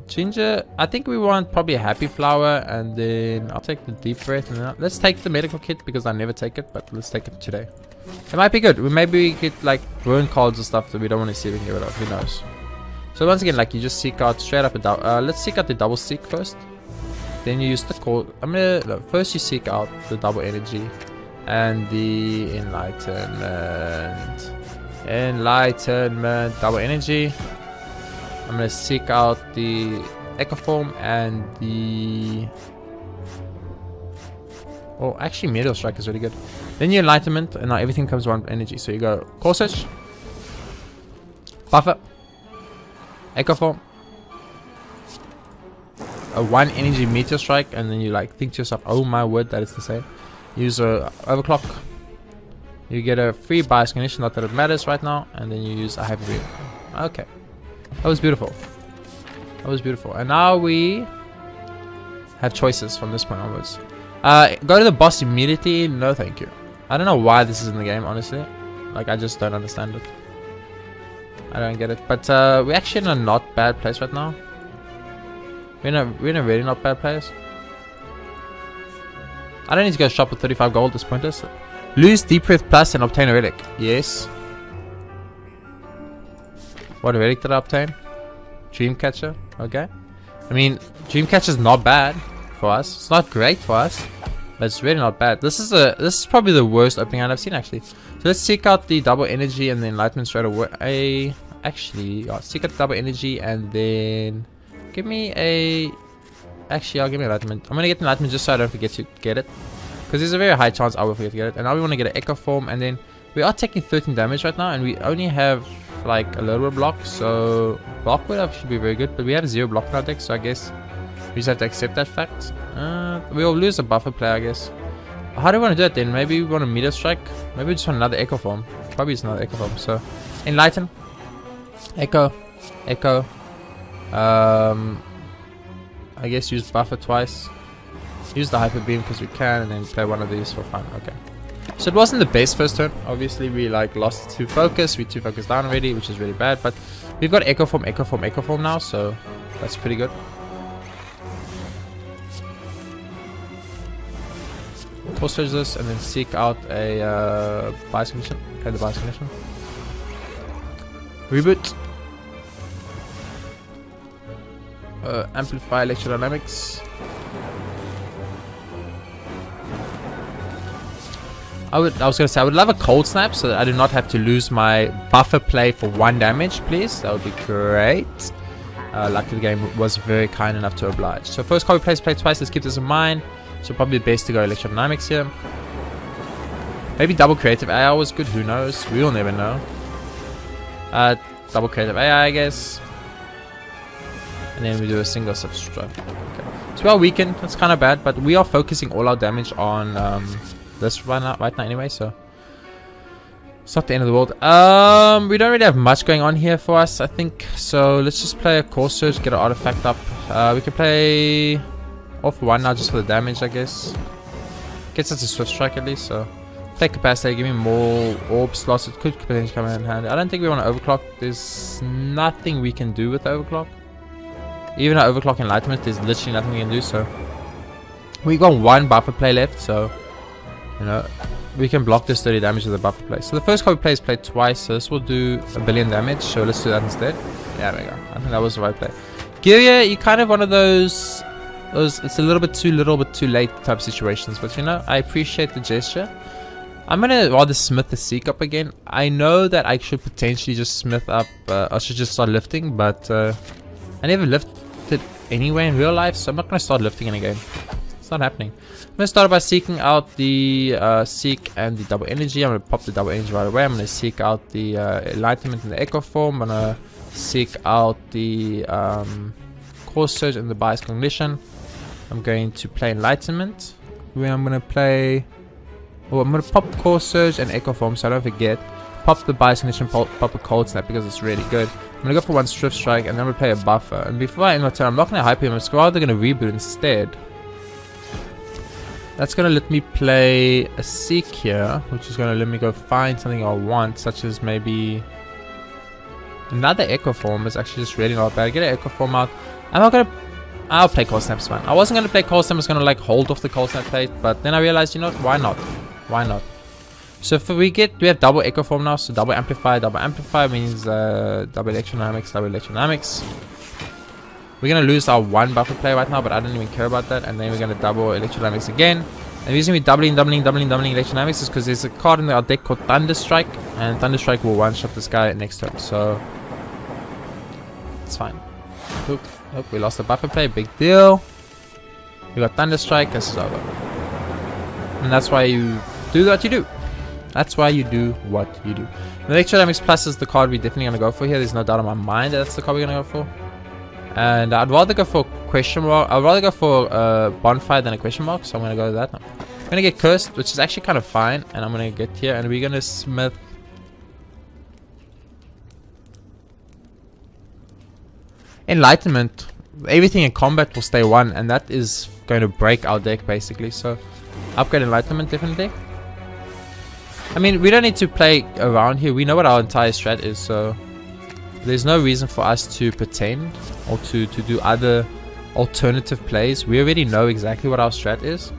Ginger, I think we want probably a happy flower, and then I'll take the deep breath, and then let's take the medical kit because I never take it, but let's take it today. It might be good. Maybe we get like burn cards or stuff that we don't want to see if we can get rid of. Who knows? So once again, like you just seek out straight up a double. Let's seek out the double seek first. Then you use the core. First you seek out the double energy and the enlightenment double energy. I'm gonna seek out the echo form and the Or actually, Meteor Strike is really good. Then you Enlightenment, and now everything comes one energy. So you go Core Surge, Buffer, Echo Form, a 1 energy Meteor Strike, and then you like think to yourself, oh my word, that is the same. Use a Overclock. You get a free bias condition, not that it matters right now, and then you use a Hyper Beam. Okay, that was beautiful. That was beautiful. And now we have choices from this point onwards. Go to the boss immediately. No, thank you. I don't know why this is in the game, honestly. Like, I just don't understand it. I don't get it. But we're actually in a not bad place right now. We're in a really not bad place. I don't need to go shop with 35 gold. This pointless. Lose Deep Breath Plus and obtain a relic. Yes. What relic did I obtain? Dreamcatcher. Okay. I mean, Dreamcatcher is not bad for us. It's not great for us, but it's really not bad. This is probably the worst opening I've seen, actually. So let's seek out the double energy and the enlightenment straight away. Actually, seek out the double energy and then give me a. Actually, I'll give me enlightenment. I'm gonna get enlightenment just so I don't forget to get it, because there's a very high chance I will forget to get it. And now we want to get an echo form, and then we are taking 13 damage right now, and we only have like a little bit of block, so block would should be very good, but we have 0 block in our deck, so I guess we just have to accept that fact. We'll lose a buffer play, I guess. How do we want to do it then? Maybe we want a Meteor Strike. Maybe we just want another echo form. Probably it's another echo form. So Enlighten, Echo, Echo. I guess use buffer twice. Use the hyper beam because we can, and then play one of these for fun. Okay. So it wasn't the best first turn. Obviously, we like lost 2 focus. We 2 focus down already, which is really bad. But we've got echo form, echo form, echo form now, so that's pretty good. Core Surge this, and then seek out a bias condition. Play the bias condition. Reboot. Amplify electrodynamics. I was gonna say I would love a cold snap so that I do not have to lose my buffer play for 1 damage, please. That would be great. Luckily the game was very kind enough to oblige. So first card we play twice. Let's keep this in mind. So probably best to go electrodynamics here. Maybe double creative AI was good. Who knows? We'll never know. Double creative AI, I guess. And then we do a single substrate. Okay. So we are weakened. That's kind of bad, but we are focusing all our damage on this right now anyway, so it's not the end of the world. We don't really have much going on here for us, I think. So let's just play a Core Surge, get an artifact up. We can play off 1 now just for the damage, I guess. Gets us a Swift Strike at least, so play Capacity, give me more orb slots. It could potentially come in handy. I don't think we want to overclock. There's nothing we can do with the overclock. Even our overclock enlightenment, there's literally nothing we can do, so we got 1 buffer play left, so you know, we can block this 30 damage with a buffer play. So the first card we play is played twice, so this will do 1 billion damage. So let's do that instead. Yeah, there we go. I think that was the right play. Giria, you kind of one of those it's a little bit too late type situations, but you know, I appreciate the gesture. I'm gonna rather smith the seek up again. I know that I should potentially just smith up, I should just start lifting, but I never lifted anyway in real life, so I'm not gonna start lifting in a game. It's not happening. I'm gonna start by seeking out the seek and the double energy. I'm gonna pop the double energy right away. I'm gonna seek out the enlightenment and the echo form. I'm gonna seek out the Core Surge and the bias cognition. I'm going to play enlightenment. I'm gonna play. Oh, I'm gonna pop Core Surge and echo form so I don't forget. Pop the bias cognition, pop a cold snap because it's really good. I'm gonna go for 1 Swift Strike and then I'm gonna play a buffer. And before I end my turn, I'm not gonna hype him. I'm rather gonna reboot instead. That's gonna let me play a seek here, which is gonna let me go find something I want, such as maybe another echo form. Is actually just really not bad. Get an echo form out. I'll play cold snaps, man. I wasn't gonna play cold snap. I was gonna like hold off the cold snap plate, but then I realized, you know what? Why not? Why not? So if we have double echo form now. So double amplify means double electrodynamics. We're gonna lose our 1 buffer play right now, but I don't even care about that. And then we're gonna double electrodynamics again. And the reason we're doubling electrodynamics is because there's a card in our deck called Thunderstrike, and Thunderstrike will one-shot this guy next turn. So it's fine. Oop, we lost the buffer play. Big deal. We got Thunderstrike. This is over. And that's why you do what you do. That's why you do what you do. The Electrodynamics Plus is the card we're definitely going to go for here. There's no doubt in my mind that that's the card we're going to go for. And I'd rather go for question mark. I'd rather go for bonfire than a question mark. So I'm going to go to that. I'm going to get cursed, which is actually kind of fine. And I'm going to get here and we're going to smith. Enlightenment. Everything in combat will stay 1. And that is going to break our deck basically. So upgrade Enlightenment definitely. I mean, we don't need to play around here. We know what our entire strat is, so there's no reason for us to pretend or to do other alternative plays. We already know exactly what our strat is,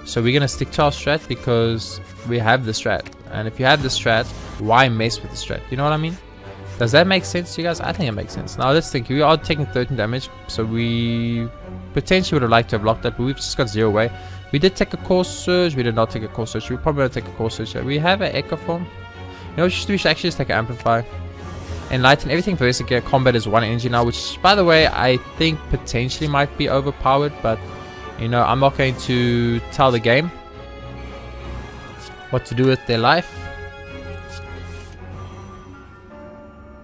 so we're gonna stick to our strat because we have the strat. And if you have the strat, why mess with the strat? You know what I mean? Does that make sense to you guys? I think it makes sense. Now let's think. We are taking 13 damage, so we potentially would have liked to have blocked that, but we've just got 0 away. We did take a core surge. We did not take a core surge. We probably going to take a core surge here. We have an echo form. You know, we should actually just take an amplify. Enlighten. Everything for basic gear. Combat is 1 energy now, which, by the way, I think potentially might be overpowered. But, you know, I'm not going to tell the game what to do with their life.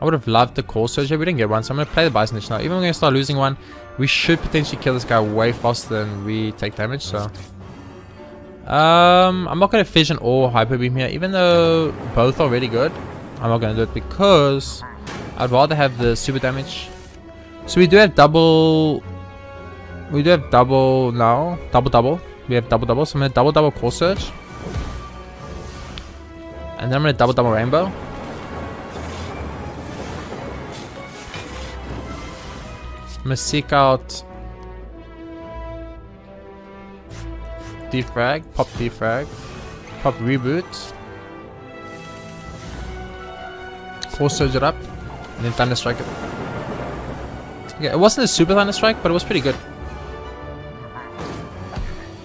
I would have loved the core surge. We didn't get one, so I'm going to play the Bison Dish now. Even if we're going to start losing one, we should potentially kill this guy way faster than we take damage, so I'm not going to Fission or Hyper Beam here, even though both are really good. I'm not going to do it because I'd rather have the super damage. So we do have double. We do have double now. Double. We have double. So I'm going to double Core Surge. And then I'm going to double Rainbow. I'm going to seek out defrag, pop defrag, pop reboot, Core Surge it up, and then Thunder Strike it. Okay, it wasn't a super Thunder Strike, but it was pretty good.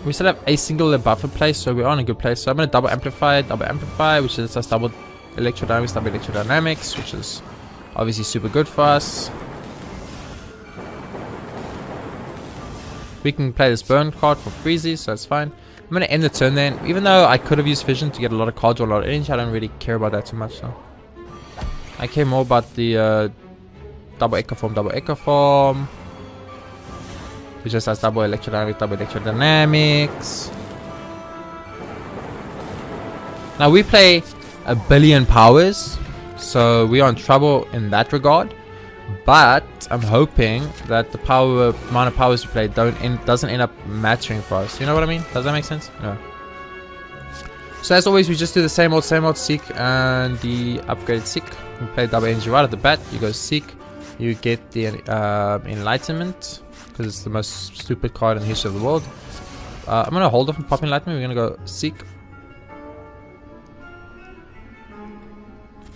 We still have a single buffer place, so we're on a good place. So I'm going to double amplify, which is us double electrodynamics, which is obviously super good for us. We can play this burn card for freezy, so that's fine. I'm going to end the turn then. Even though I could have used Fission to get a lot of cards or a lot of energy, I don't really care about that too much. So I care more about the double Echo Form. Which just has double electrodynamics. Now we play a billion powers, so we are in trouble in that regard. But I'm hoping that the amount of powers we play doesn't end up mattering for us. You know what I mean? Does that make sense? No. So as always, we just do the same old Seek and the upgraded Seek. We play double energy right at the bat. You go Seek. You get the Enlightenment, because it's the most stupid card in the history of the world. I'm going to hold off on popping Enlightenment. We're going to go Seek.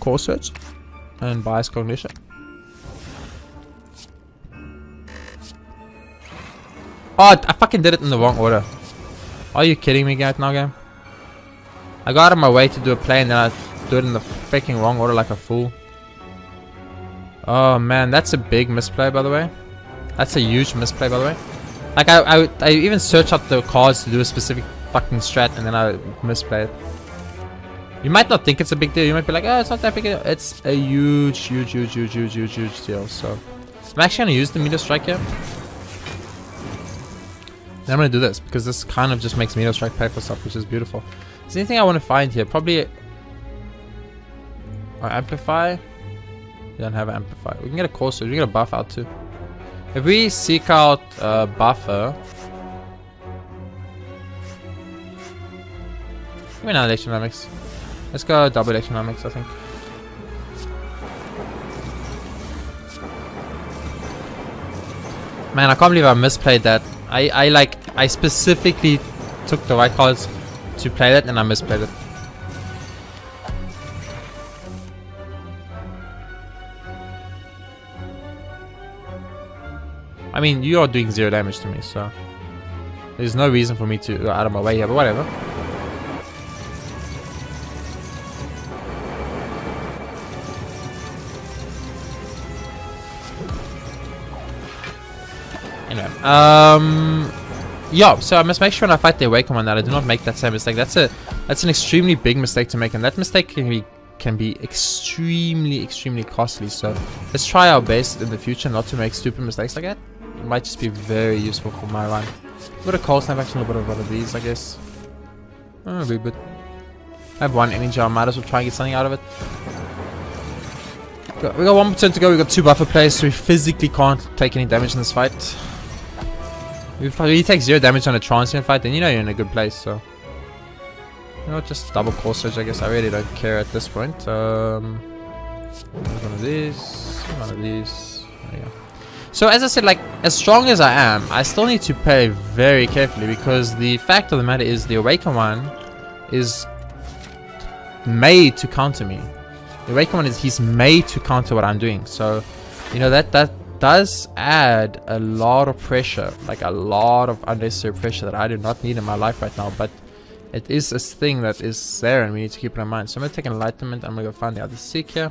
Core Search. And Bias Cognition. Oh, I fucking did it in the wrong order. Are you kidding me guys now, game? I got out of my way to do a play and then I do it in the freaking wrong order like a fool. Oh man, that's a big misplay by the way. That's a huge misplay by the way. Like I even search up the cards to do a specific fucking strat and then I misplay it. You might not think it's a big deal. You might be like, oh, it's not that big a deal. It's a huge deal. So I'm actually gonna use the Meteor Strike here. Then I'm gonna do this because this kind of just makes Meteor Strike pay for stuff, which is beautiful. Is there anything I want to find here? Probably our amplify. We don't have an amplify. We can get a core surge. We can get a buff out too. If we seek out buffer, give me another electrodynamics. Let's go double electrodynamics, I think. Man, I can't believe I misplayed that. I specifically took the right cards to play that and I misplayed it. I mean, you are doing 0 damage to me, so there's no reason for me to go out of my way here, but whatever. Anyway, Yeah, so I must make sure when I fight the Awakened one that I do not make that same mistake. That's an extremely big mistake to make, and that mistake can be extremely costly. So let's try our best in the future not to make stupid mistakes like that. It might just be very useful for my run. A bit of cold snap action, a little bit of one of these, I guess. Reboot. I have one energy, I might as well try and get something out of it. We got 1 turn to go, we got 2 buffer plays, so we physically can't take any damage in this fight. If you take 0 damage on a transient fight, then you know you're in a good place, so... You know, just double core surge, I guess. I really don't care at this point. One of these, one of these. There you go. So as I said, like, as strong as I am, I still need to play very carefully, because the fact of the matter is the Awakened one is made to counter me. The Awakened one he's made to counter what I'm doing. So, you know, that does add a lot of pressure, like a lot of unnecessary pressure that I do not need in my life right now, but it is a thing that is there and we need to keep it in mind. So I'm going to take Enlightenment. I'm going to go find the other Seek here.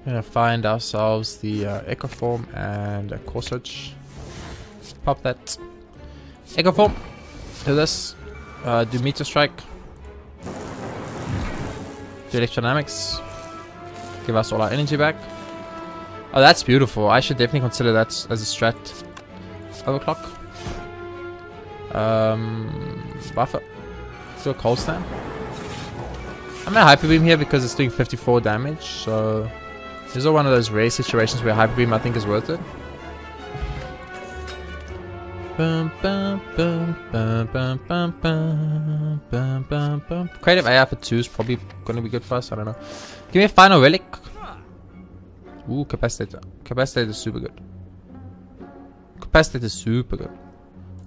We're going to find ourselves the Echo Form and a Core Surge. Pop that. Echo Form. Do this. Do Meteor Strike. Do Electrodynamics. Give us all our energy back. Oh, that's beautiful. I should definitely consider that as a strat. Overclock. Buffer. Do a Cold Snap. I'm gonna Hyper Beam here because it's doing 54 damage. So these are one of those rare situations where Hyper Beam I think is worth it. Creative AI for 2 is probably gonna be good for us. I don't know. Give me a final relic. Ooh, Capacitator. Capacitator is super good. Capacitator is super good.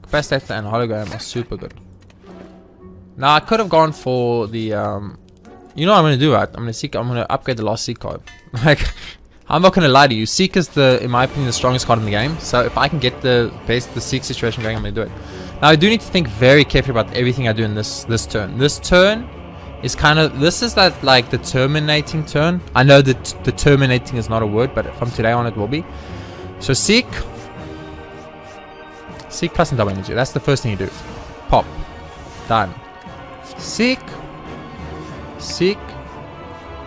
Capacitator and Hologram are super good. Now I could have gone for the you know what I'm gonna do, right? I'm gonna upgrade the last Seek card. Like, I'm not gonna lie to you. Seek is in my opinion, the strongest card in the game. So if I can get the Seek situation going, I'm gonna do it. Now I do need to think very carefully about everything I do in this turn. This turn is kind of, this is that like the terminating turn. I know that the terminating is not a word, but from today on it will be. So Seek plus and double energy. That's the first thing you do. Pop. Done. Seek.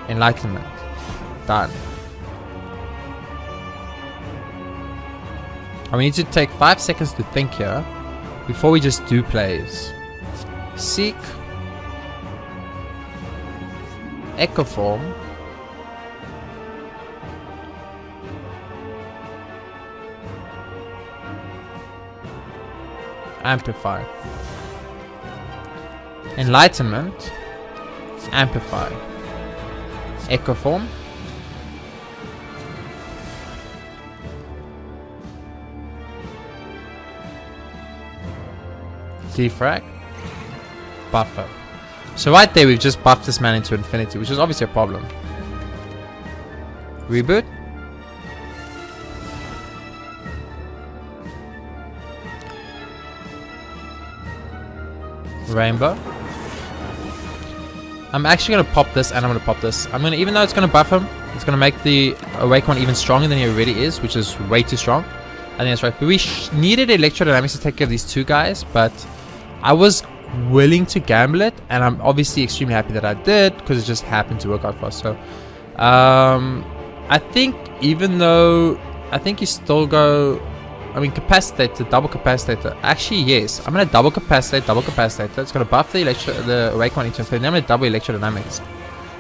Enlightenment. Done. And we need to take 5 seconds to think here before we just do plays. Seek. Echo Form. Amplify. Enlightenment. Amplify. Echo Form. Defrag. Buffer. So right there we've just buffed this man into infinity, which is obviously a problem. Reboot. Rainbow. I'm actually going to pop this and I'm going to pop this. I'm going to, even though it's going to buff him, it's going to make the Awake one even stronger than he already is, which is way too strong. I think that's right. But we needed Electrodynamics to take care of these 2 guys, but I was willing to gamble it, and I'm obviously extremely happy that I did because it just happened to work out for us. So I think even though I think you still go, I mean, Capacitator, double Capacitator. Actually, yes, I'm gonna double Capacitator. It's gonna buff the Awake one into infinity. Then I'm gonna double Electrodynamics.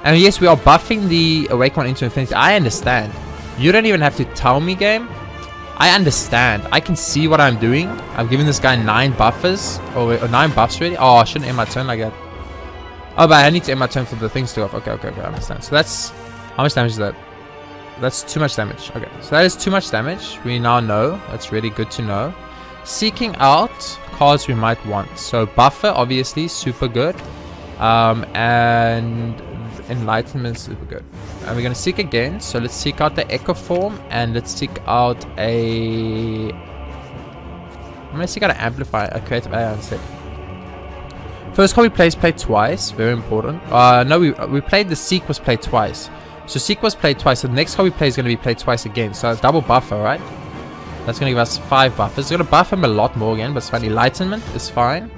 And yes, we are buffing the Awake one into infinity. I understand. You don't even have to tell me, game. I understand. I can see what I'm doing. I've given this guy 9 buffers. Or 9 buffs already. Oh, I shouldn't end my turn like that. Oh, but I need to end my turn for the things to go off. Okay, I understand. So that's... How much damage is that? That's too much damage. Okay, so that is too much damage. We now know. That's really good to know. Seeking out cards we might want. So Buffer, obviously, super good. And Enlightenment, super good. And we're going to seek again. So let's seek out the Echo Form. And let's seek out a... I'm going to seek out an Amplify, a Creative AI instead. First card we played twice. Very important. No, we played the Seek was played twice. So Seek was played twice. So the next card we play is going to be played twice again. So double Buffer, right? That's going to give us 5 buffers. It's going to buff him a lot more again, but it's fine. Enlightenment is fine.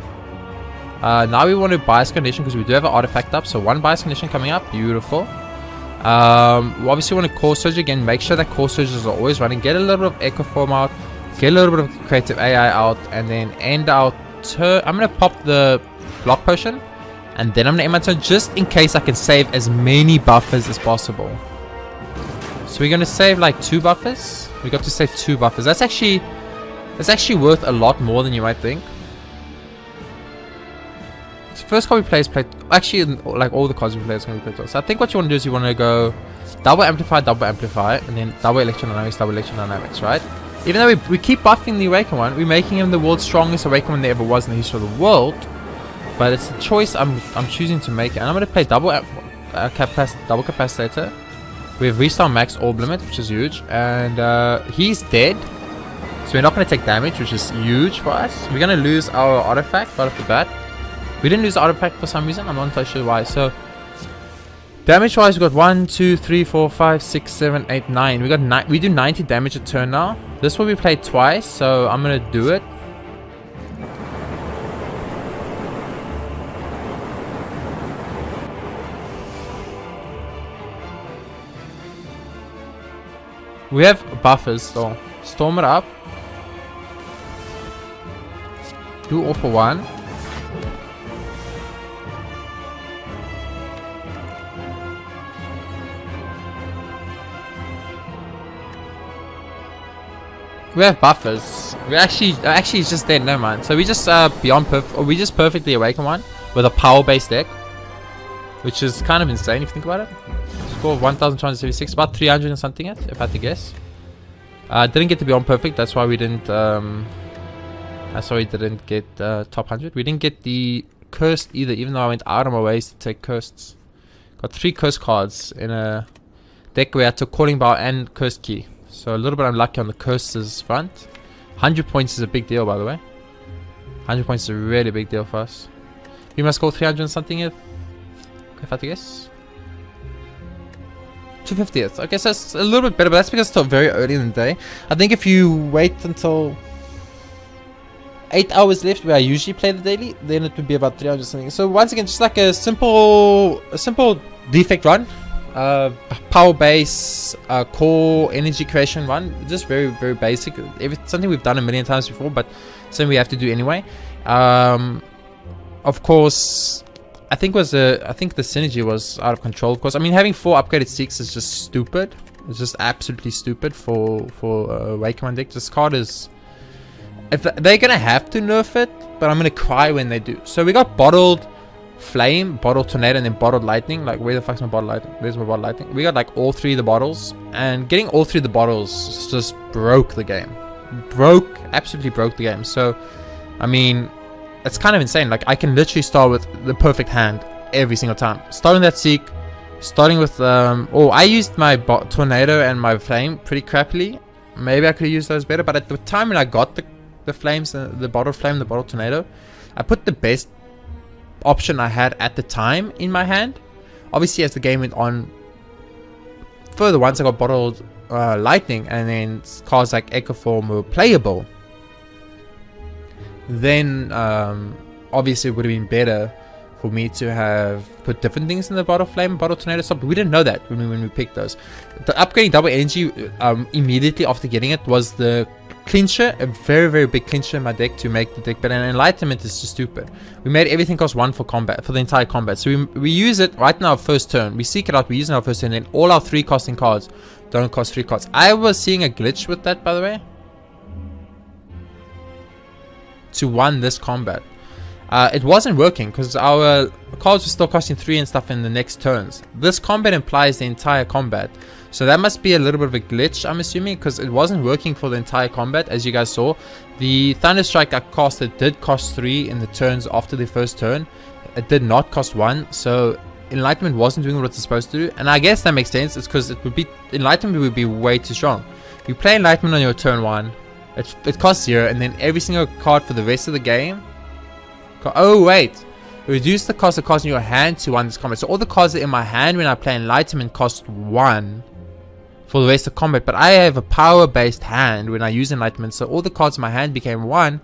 Now we want to bias condition because we do have an artifact up. So 1 bias condition coming up. Beautiful. We obviously want to core surge again. Make sure that core surges are always running. Get a little bit of echo form out. Get a little bit of creative AI out. And then end our turn. I'm going to pop the block potion. And then I'm going to end my turn just in case I can save as many buffers as possible. So we're going to save like 2 buffers. We got to save 2 buffers. That's actually worth a lot more than you might think. So first card we play is play. Actually, like all the cards we play is going to be played. So I think what you want to do is you want to go double amplify, and then double electrodynamics, right? Even though we keep buffing the Awakened one, we're making him the world's strongest Awakened one there ever was in the history of the world. But it's a choice I'm choosing to make, and I'm going to play double capacitator. We have restart max orb limit, which is huge, and he's dead, so we're not going to take damage, which is huge for us. We're going to lose our artifact right off the bat. We didn't lose the artifact for some reason. I'm not entirely sure why. So damage wise, we got 1, 2, 3, 4, 5, 6, 7, 8, 9. We do 90 damage a turn now. This will be played twice, so I'm going to do it. We have buffers, so storm it up. Do all for 1. We have buffers. We actually it's just dead. Never mind. So we just we just perfectly awaken one with a power-based deck, which is kind of insane if you think about it. Score 1,276, about 300 and something if I had to guess. Didn't get to be on perfect, that's why we didn't get top 100. We didn't get the cursed either, even though I went out of my ways to take cursed. Got 3 cursed cards in a deck where I took Calling Bow and Cursed Key. So a little bit unlucky on the curses front. 100 points is a big deal, by the way. 100 points is a really big deal for us. We must score 300 and something if I had to guess. 250th. Okay, so it's a little bit better, but that's because it's still very early in the day. I think if you wait until 8 hours left where I usually play the daily, then it would be about 300 something. So once again, just like a simple defect run, power base, core energy creation run, just very, very basic. Something we've done a million times before, but something we have to do anyway. Of course, I think the synergy was out of control. Of course, I mean, having 4 upgraded Seeks is just stupid. It's just absolutely stupid for Awakened deck. This card is, if they're gonna have to nerf it, but I'm gonna cry when they do. So we got bottled flame, bottled tornado, and then bottled lightning. Like, where the fuck's my bottled lightning? Where's my bottled lightning? We got like all 3 of the bottles, and getting all 3 of the bottles just broke the game. Absolutely broke the game. So, I mean, it's kind of insane. Like, I can literally start with the perfect hand every single time. Starting that Seek, starting with I used my tornado and my flame pretty crappily. Maybe I could have used those better, but at the time when I got the flames, the bottle flame, the bottle tornado, I put the best option I had at the time in my hand. Obviously, as the game went on further, once I got bottled lightning, and then cards like Echo Form were playable, then obviously it would have been better for me to have put different things in the bottle flame, bottle tornado stuff. But we didn't know that when we picked those. The upgrading double energy immediately after getting it was the clincher, a very, very big clincher in my deck to make the deck better. And enlightenment is just stupid. We made everything cost 1 for combat, for the entire combat. So we use it right now our first turn. We seek it out, we use it our first turn, and then all our 3 costing cards don't cost 3 cards. I was seeing a glitch with that, by the way, to win this combat. It wasn't working because our cards were still costing 3 and stuff in the next turns. This combat implies the entire combat, so that must be a little bit of a glitch, I'm assuming, because it wasn't working for the entire combat. As you guys saw, the Thunder Strike I casted did cost 3 in the turns after the first turn. It did not cost 1, so Enlightenment wasn't doing what it's supposed to do. And I guess that makes sense. It's because Enlightenment would be way too strong. You play Enlightenment on your turn 1, it costs 0, and then every single card for the rest of the game. Oh wait, reduce the cost of cards in your hand to 1 this combat. So all the cards that are in my hand when I play Enlightenment cost 1 for the rest of combat. But I have a power-based hand when I use Enlightenment, so all the cards in my hand became 1.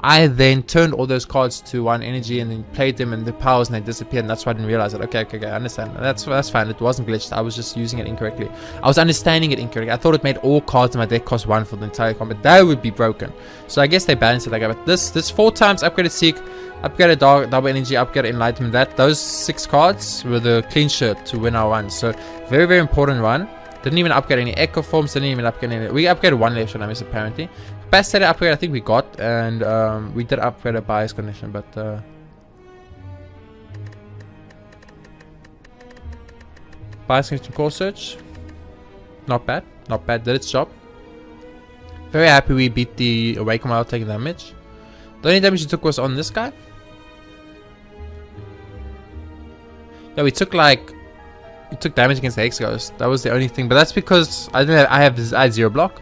I then turned all those cards to 1 energy and then played them in the powers and they disappeared, and that's why I didn't realize it. Okay, I understand. That's fine. It wasn't glitched. I was just using it incorrectly. I was understanding it incorrectly. I thought it made all cards in my deck cost 1 for the entire combat. That would be broken. So I guess they balanced it like that. But this 4 times upgraded Seek, upgraded Double Energy, upgraded Enlightenment, those 6 cards were the clean shirt to win our run. So very, very important run. Didn't even upgrade any Echo Forms, didn't even upgrade any. We upgraded 1 left Dynamics apparently. Best set upgrade I think we got, and we did upgrade a bias condition, but bias condition core search, not bad, did its job. Very happy we beat the Awaken without taking damage. The only damage we took was on this guy. Yeah, we took damage against the Hex Ghost. That was the only thing, but that's because I had 0 block.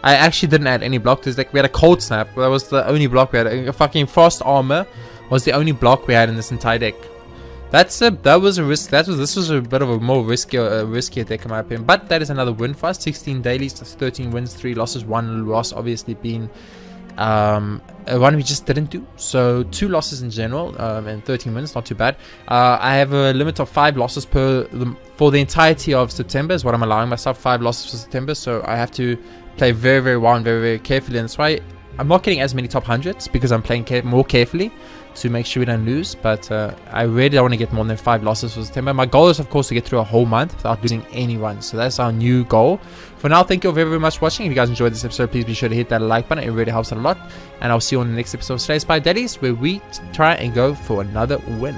I actually didn't add any block to this deck. We had a Cold Snap. That was the only block we had. A fucking Frost Armor was the only block we had in this entire deck. That was a risk. This was a bit of a more riskier deck in my opinion. But that is another win for us. 16 dailies, 13 wins, 3 losses, 1 loss obviously being one we just didn't do. So 2 losses in general, and 13 wins, not too bad. I have a limit of 5 losses for the entirety of September is what I'm allowing myself. 5 losses for September, so I have to play very, very well and very, very carefully, and that's why I'm not getting as many top 100s, because I'm playing more carefully to make sure we don't lose. But I really don't want to get more than 5 losses for September. My goal is of course to get through a whole month without losing anyone, so that's our new goal. For now, thank you very, very much for watching. If you guys enjoyed this episode, please be sure to hit that like button. It really helps out a lot, and I'll see you on the next episode of Slay the Spire Dailies, where we try and go for another win.